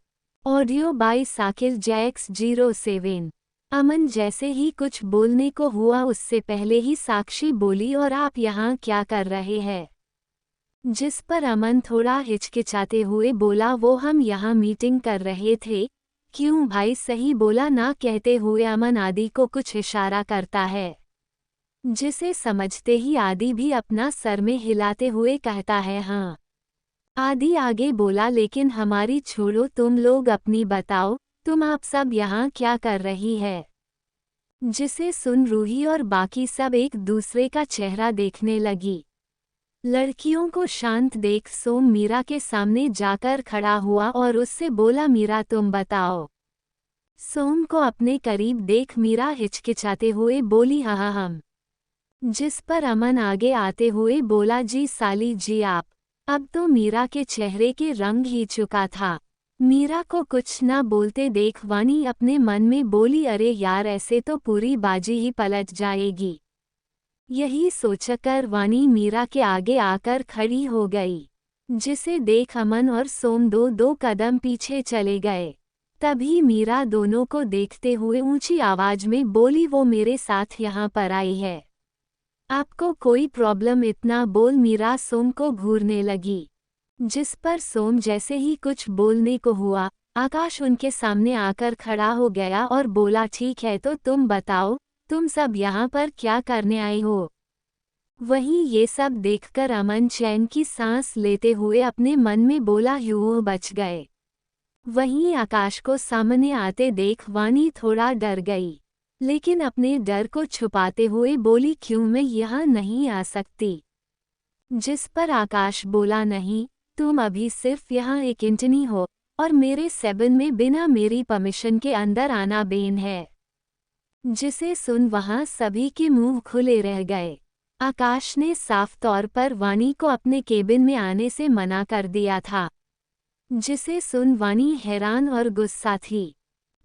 [SPEAKER 1] Audio by Sakir Jacks 07। Aman जैसे ही कुछ बोलने को हुआ उससे पहले ही साक्षी बोली, और आप यहाँ क्या कर रहे हैं? जिस पर अमन थोड़ा हिचकिचाते हुए बोला, वो हम यहाँ मीटिंग कर रहे थे। क्यों भाई, सही बोला ना, कहते हुए अमन आदि को कुछ इशारा करता है, जिसे समझते ही आदि भी अपना सर में हिलाते हुए कहता है हाँ। आदि आगे बोला, लेकिन हमारी छोड़ो, तुम लोग अपनी बताओ, तुम आप सब यहाँ क्या कर रही है? जिसे सुन रूही और बाकी सब एक दूसरे का चेहरा देखने लगी। लड़कियों को शांत देख सोम मीरा के सामने जाकर खड़ा हुआ और उससे बोला, मीरा तुम बताओ। सोम को अपने करीब देख मीरा हिचकिचाते हुए बोली, हाँ हम। जिस पर अमन आगे आते हुए बोला, जी साली जी आप। अब तो मीरा के चेहरे के रंग ही चुका था। मीरा को कुछ न बोलते देख वानी अपने मन में बोली, अरे यार ऐसे तो पूरी बाजी ही पलट जाएगी। यही सोचकर वानी मीरा के आगे आकर खड़ी हो गई, जिसे देख अमन और सोम दो दो कदम पीछे चले गए। तभी मीरा दोनों को देखते हुए ऊंची आवाज में बोली, वो मेरे साथ यहाँ पर आई है। आपको कोई प्रॉब्लम? इतना बोल मीरा सोम को घूरने लगी, जिस पर सोम जैसे ही कुछ बोलने को हुआ, आकाश उनके सामने आकर खड़ा हो गया और बोला, ठीक है तो तुम बताओ, तुम सब यहाँ पर क्या करने आए हो? वहीं ये सब देखकर अमन चैन की सांस लेते हुए अपने मन में बोला, यूं बच गए। वहीं आकाश को सामने आते देख वानी थोड़ा डर गई, लेकिन अपने डर को छुपाते हुए बोली, क्यों मैं यहाँ नहीं आ सकती? जिस पर आकाश बोला, नहीं, तुम अभी सिर्फ यहाँ एक इंटर्नी हो और मेरे सेबन में बिना मेरी परमिशन के अंदर आना बैन है। जिसे सुन वहां सभी के मुंह खुले रह गए। आकाश ने साफ तौर पर वानी को अपने केबिन में आने से मना कर दिया था, जिसे सुन वानी हैरान और गुस्सा थी।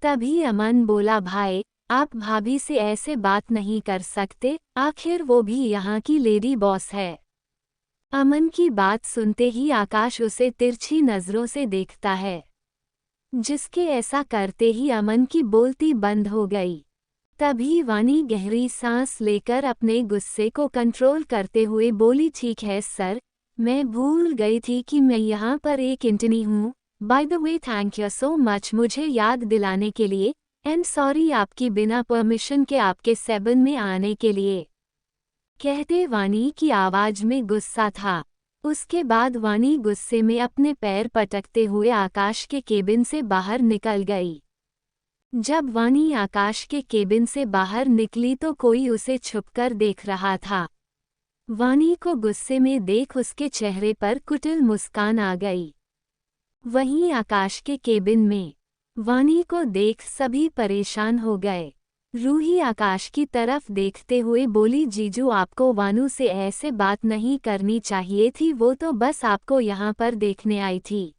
[SPEAKER 1] तभी अमन बोला, भाई आप भाभी से ऐसे बात नहीं कर सकते, आखिर वो भी यहाँ की लेडी बॉस है। अमन की बात सुनते ही आकाश उसे तिरछी नजरों से देखता है, जिसके ऐसा करते ही अमन की बोलती बंद हो गई। तभी वानी गहरी सांस लेकर अपने गुस्से को कंट्रोल करते हुए बोली, ठीक है सर, मैं भूल गई थी कि मैं यहाँ पर एक इंटर्नी हूँ। By the way thank you so much मुझे याद दिलाने के लिए, एंड सॉरी आपकी बिना परमिशन के आपके सेबन में आने के लिए। कहते वानी की आवाज में गुस्सा था। उसके बाद वानी गुस्से में अपने पैर पटकते हुए आकाश के केबिन से बाहर निकल गई। जब वानी आकाश के केबिन से बाहर निकली तो कोई उसे छुपकर देख रहा था। वानी को गुस्से में देख उसके चेहरे पर कुटिल मुस्कान आ गई। वहीं आकाश के केबिन में वानी को देख सभी परेशान हो गए। रूही आकाश की तरफ देखते हुए बोली, जीजू आपको वानू से ऐसे बात नहीं करनी चाहिए थी, वो तो बस आपको यहाँ पर देखने आई थी।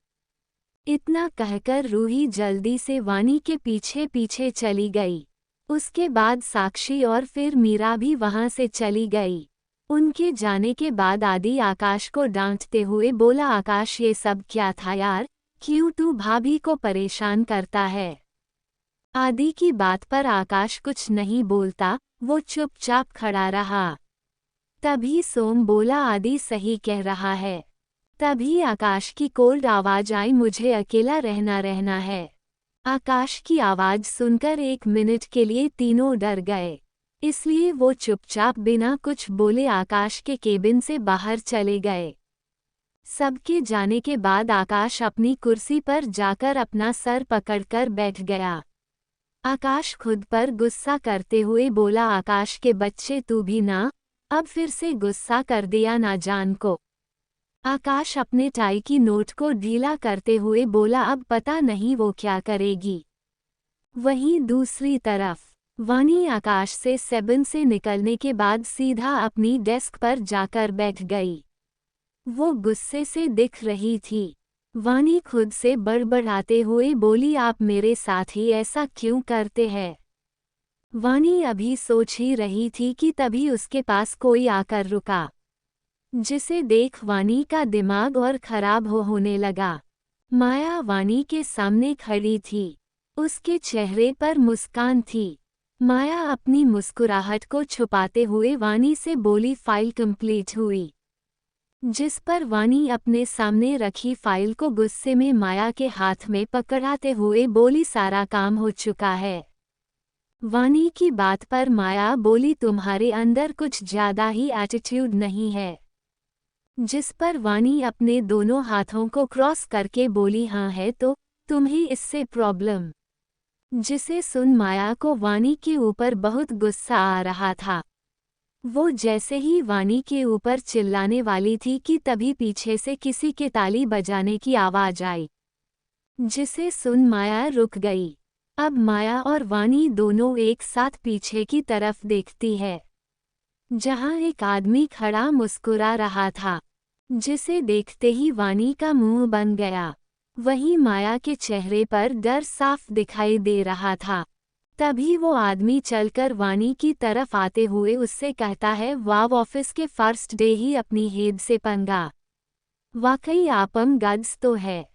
[SPEAKER 1] इतना कहकर रूही जल्दी से वानी के पीछे पीछे चली गई। उसके बाद साक्षी और फिर मीरा भी वहां से चली गई। उनके जाने के बाद आदि आकाश को डांटते हुए बोला, आकाश ये सब क्या था यार, क्यों तू भाभी को परेशान करता है? आदि की बात पर आकाश कुछ नहीं बोलता, वो चुपचाप खड़ा रहा। तभी सोम बोला, आदि सही कह रहा है। तभी आकाश की कोल्ड आवाज आई, मुझे अकेला रहना है। आकाश की आवाज सुनकर 1 मिनट के लिए तीनों डर गए, इसलिए वो चुपचाप बिना कुछ बोले आकाश के केबिन से बाहर चले गए। सबके जाने के बाद आकाश अपनी कुर्सी पर जाकर अपना सर पकड़कर बैठ गया। आकाश खुद पर गुस्सा करते हुए बोला, आकाश के बच्चे तू भी ना, अब फिर से गुस्सा कर दिया ना जान को। आकाश अपने टाई की नोट को ढीला करते हुए बोला, अब पता नहीं वो क्या करेगी। वहीं दूसरी तरफ वानी आकाश से सेबन से निकलने के बाद सीधा अपनी डेस्क पर जाकर बैठ गई। वो गुस्से से दिख रही थी। वानी खुद से बड़बड़ाते हुए बोली, आप मेरे साथ ही ऐसा क्यों करते हैं? वानी अभी सोच ही रही थी कि तभी उसके पास कोई आकर रुका, जिसे देख वानी का दिमाग और खराब होने लगा। माया वानी के सामने खड़ी थी, उसके चेहरे पर मुस्कान थी। माया अपनी मुस्कुराहट को छुपाते हुए वानी से बोली फाइल कंप्लीट हुई। जिस पर वानी अपने सामने रखी फाइल को गुस्से में माया के हाथ में पकड़ाते हुए बोली सारा काम हो चुका है। वानी की बात पर माया बोली तुम्हारे अंदर कुछ ज्यादा ही एटीट्यूड नहीं है। जिस पर वानी अपने दोनों हाथों को क्रॉस करके बोली हाँ है तो तुम्हें इससे प्रॉब्लम। जिसे सुन माया को वानी के ऊपर बहुत गुस्सा आ रहा था। वो जैसे ही वानी के ऊपर चिल्लाने वाली थी कि तभी पीछे से किसी के ताली बजाने की आवाज आई, जिसे सुन माया रुक गई। अब माया और वानी दोनों एक साथ पीछे की तरफ देखती है, जहां एक आदमी खड़ा मुस्कुरा रहा था, जिसे देखते ही वानी का मुंह बन गया। वहीं माया के चेहरे पर डर साफ दिखाई दे रहा था। तभी वो आदमी चलकर वानी की तरफ आते हुए उससे कहता है वाव ऑफिस के फर्स्ट डे ही अपनी हेड से पंगा, वाकई आपम गड्स तो है।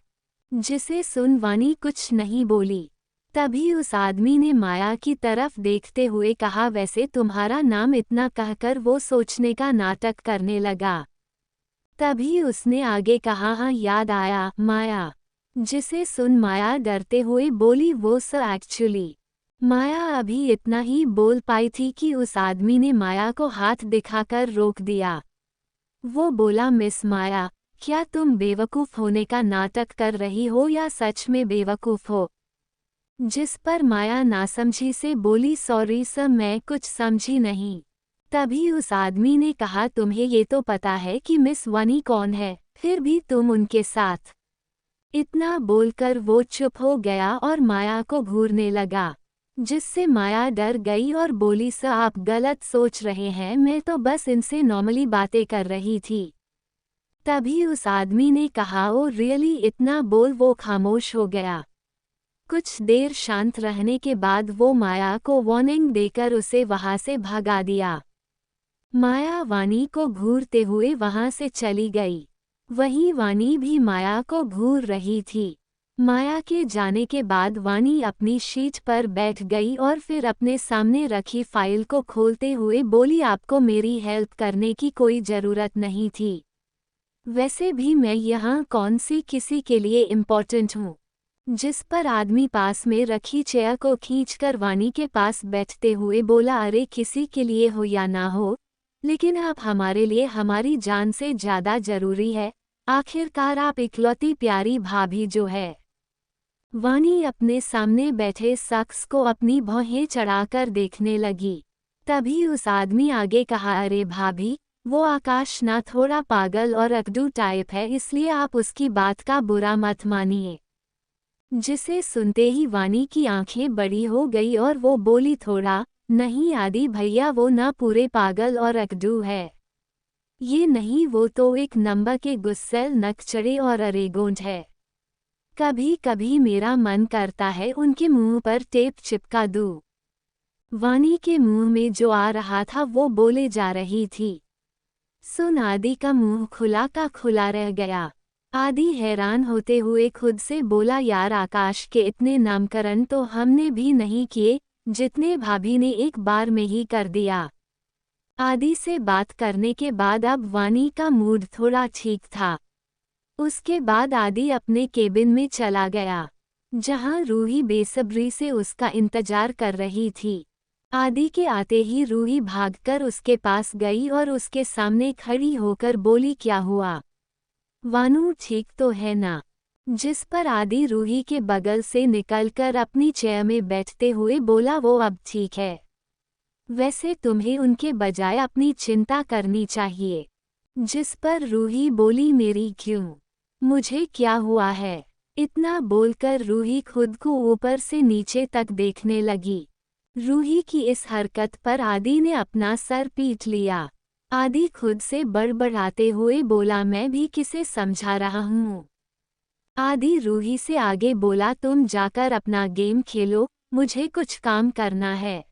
[SPEAKER 1] जिसे सुन वानी कुछ नहीं बोली। तभी उस आदमी ने माया की तरफ देखते हुए कहा वैसे तुम्हारा नाम इतना कहकर वो सोचने का नाटक करने लगा। तभी उसने आगे कहा हाँ याद आया माया। जिसे सुन माया डरते हुए बोली वो एक्चुअली। माया अभी इतना ही बोल पाई थी कि उस आदमी ने माया को हाथ दिखाकर रोक दिया। वो बोला मिस माया, क्या तुम बेवकूफ़ होने का नाटक कर रही हो या सच में बेवकूफ़ हो? जिस पर माया नासमझी से बोली सॉरी सर मैं कुछ समझी नहीं। तभी उस आदमी ने कहा तुम्हें ये तो पता है कि मिस वानी कौन है, फिर भी तुम उनके साथ। इतना बोलकर वो चुप हो गया और माया को घूरने लगा, जिससे माया डर गई और बोली सर आप गलत सोच रहे हैं, मैं तो बस इनसे नॉर्मली बातें कर रही थी। तभी उस आदमी ने कहा ओ रियली, इतना बोल वो खामोश हो गया। कुछ देर शांत रहने के बाद वो माया को वार्निंग देकर उसे वहां से भगा दिया। माया वानी को घूरते हुए वहां से चली गई। वहीं वानी भी माया को घूर रही थी। माया के जाने के बाद वानी अपनी शीट पर बैठ गई और फिर अपने सामने रखी फाइल को खोलते हुए बोली आपको मेरी हेल्प करने की कोई ज़रूरत नहीं थी। वैसे भी मैं यहाँ कौन सी किसी के लिए इम्पोर्टेंट हूँ। जिस पर आदमी पास में रखी चेयर को खींचकर वानी के पास बैठते हुए बोला अरे किसी के लिए हो या ना हो, लेकिन आप हमारे लिए हमारी जान से ज़्यादा ज़रूरी है। आखिरकार आप इकलौती प्यारी भाभी जो है। वानी अपने सामने बैठे शख्स को अपनी भौहें चढ़ाकर देखने लगी। तभी उस आदमी आगे कहा अरे भाभी, वो आकाश ना थोड़ा पागल और अकड़ू टाइप है, इसलिए आप उसकी बात का बुरा मत मानिए। जिसे सुनते ही वानी की आंखें बड़ी हो गई और वो बोली थोड़ा नहीं आदि भैया, वो ना पूरे पागल और अकड़ू है। ये नहीं, वो तो एक नंबर के गुस्सेल नकचढ़े और अरेगोंड है। कभी कभी मेरा मन करता है उनके मुंह पर टेप चिपका दूं। वानी के मुंह में जो आ रहा था वो बोले जा रही थी। सुन आदि का मुंह खुला का खुला रह गया। आदि हैरान होते हुए खुद से बोला यार आकाश के इतने नामकरण तो हमने भी नहीं किए जितने भाभी ने एक बार में ही कर दिया। आदि से बात करने के बाद अब वानी का मूड थोड़ा ठीक था। उसके बाद आदि अपने केबिन में चला गया, जहां रूही बेसब्री से उसका इंतजार कर रही थी। आदि के आते ही रूही भागकर उसके पास गई और उसके सामने खड़ी होकर बोली क्या हुआ, वानू ठीक तो है ना? जिस पर आदि रूही के बगल से निकलकर अपनी चेयर में बैठते हुए बोला वो अब ठीक है। वैसे तुम्हें उनके बजाय अपनी चिंता करनी चाहिए। जिस पर रूही बोली मेरी क्यों, मुझे क्या हुआ है? इतना बोलकर रूही खुद को ऊपर से नीचे तक देखने लगी। रूही की इस हरकत पर आदि ने अपना सर पीट लिया। आदि खुद से बड़बड़ाते हुए बोला मैं भी किसे समझा रहा हूँ। आदि रूही से आगे बोला तुम जाकर अपना गेम खेलो, मुझे कुछ काम करना है।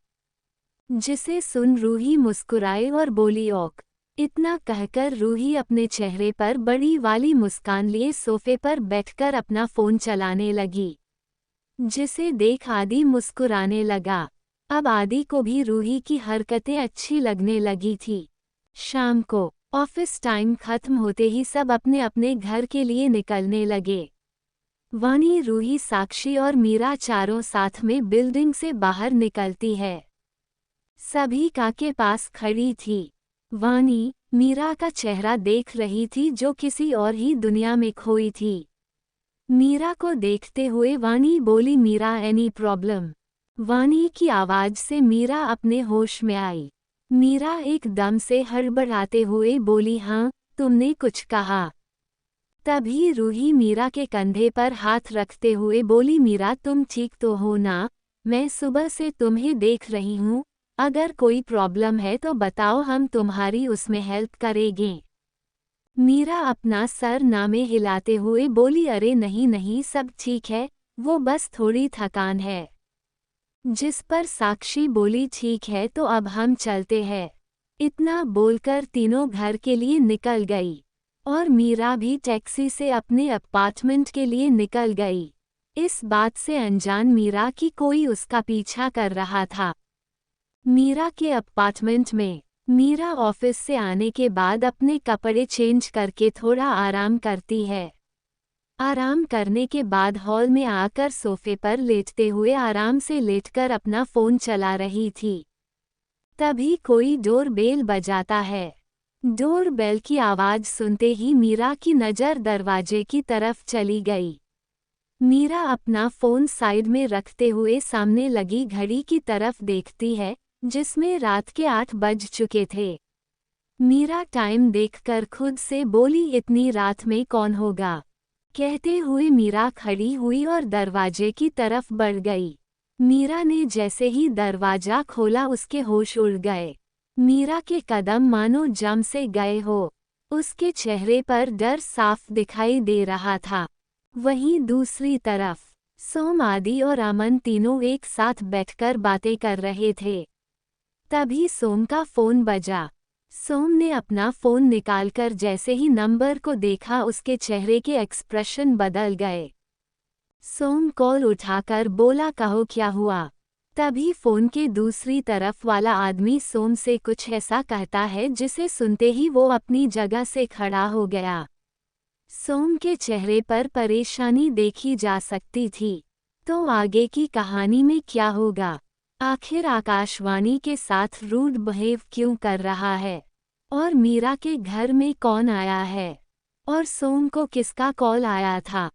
[SPEAKER 1] जिसे सुन रूही मुस्कुराई और बोली ओक। इतना कहकर रूही अपने चेहरे पर बड़ी वाली मुस्कान लिए सोफे पर बैठकर अपना फ़ोन चलाने लगी। जिसे देख आदि मुस्कुराने लगा। अब आदि को भी रूही की हरकतें अच्छी लगने लगी थी। शाम को ऑफिस टाइम खत्म होते ही सब अपने अपने घर के लिए निकलने लगे। वानी, रूही, साक्षी और मीरा चारों साथ में बिल्डिंग से बाहर निकलती है। सभी का के पास खड़ी थी। वानी मीरा का चेहरा देख रही थी जो किसी और ही दुनिया में खोई थी। मीरा को देखते हुए वानी बोली, मीरा एनी प्रॉब्लम? वानी की आवाज से मीरा अपने होश में आई। मीरा एकदम से हड़बड़ाते हुए बोली, हाँ, तुमने कुछ कहा? तभी रूही मीरा के कंधे पर हाथ रखते हुए बोली, मीरा तुम ठीक तो हो ना? मैं सुबह से तुम्हें देख रही हूँ, अगर कोई प्रॉब्लम है तो बताओ, हम तुम्हारी उसमें हेल्प करेंगे। मीरा अपना सर नामे हिलाते हुए बोली, अरे नहीं नहीं, सब ठीक है, वो बस थोड़ी थकान है। जिस पर साक्षी बोली, ठीक है तो अब हम चलते हैं। इतना बोलकर तीनों घर के लिए निकल गई और मीरा भी टैक्सी से अपने अपार्टमेंट के लिए निकल गई, इस बात से अनजान मीरा कि कोई उसका पीछा कर रहा था। मीरा के अपार्टमेंट में मीरा ऑफिस से आने के बाद अपने कपड़े चेंज करके थोड़ा आराम करती है। आराम करने के बाद हॉल में आकर सोफे पर लेटते हुए आराम से लेटकर अपना फोन चला रही थी। तभी कोई डोर बेल बजाता है। डोर बेल की आवाज सुनते ही मीरा की नज़र दरवाजे की तरफ चली गई। मीरा अपना फोन साइड में रखते हुए सामने लगी घड़ी की तरफ देखती है, जिसमें रात के 8 बज चुके थे। मीरा टाइम देखकर खुद से बोली, इतनी रात में कौन होगा? कहते हुए मीरा खड़ी हुई और दरवाजे की तरफ बढ़ गई। मीरा ने जैसे ही दरवाजा खोला उसके होश उड़ गए। मीरा के कदम मानो जम से गए हो। उसके चेहरे पर डर साफ दिखाई दे रहा था। वहीं दूसरी तरफ सोम, आदि और अमन तीनों एक साथ बैठकर बातें कर रहे थे। तभी सोम का फोन बजा। सोम ने अपना फोन निकालकर जैसे ही नंबर को देखा उसके चेहरे के एक्सप्रेशन बदल गए। सोम कॉल उठाकर बोला, कहो क्या हुआ? तभी फोन के दूसरी तरफ वाला आदमी सोम से कुछ ऐसा कहता है जिसे सुनते ही वो अपनी जगह से खड़ा हो गया। सोम के चेहरे पर परेशानी देखी जा सकती थी। तो आगे की कहानी में क्या होगा? आखिर आकाशवाणी के साथ रूड बिहेव क्यों कर रहा है? और मीरा के घर में कौन आया है? और सोम को किसका कॉल आया था?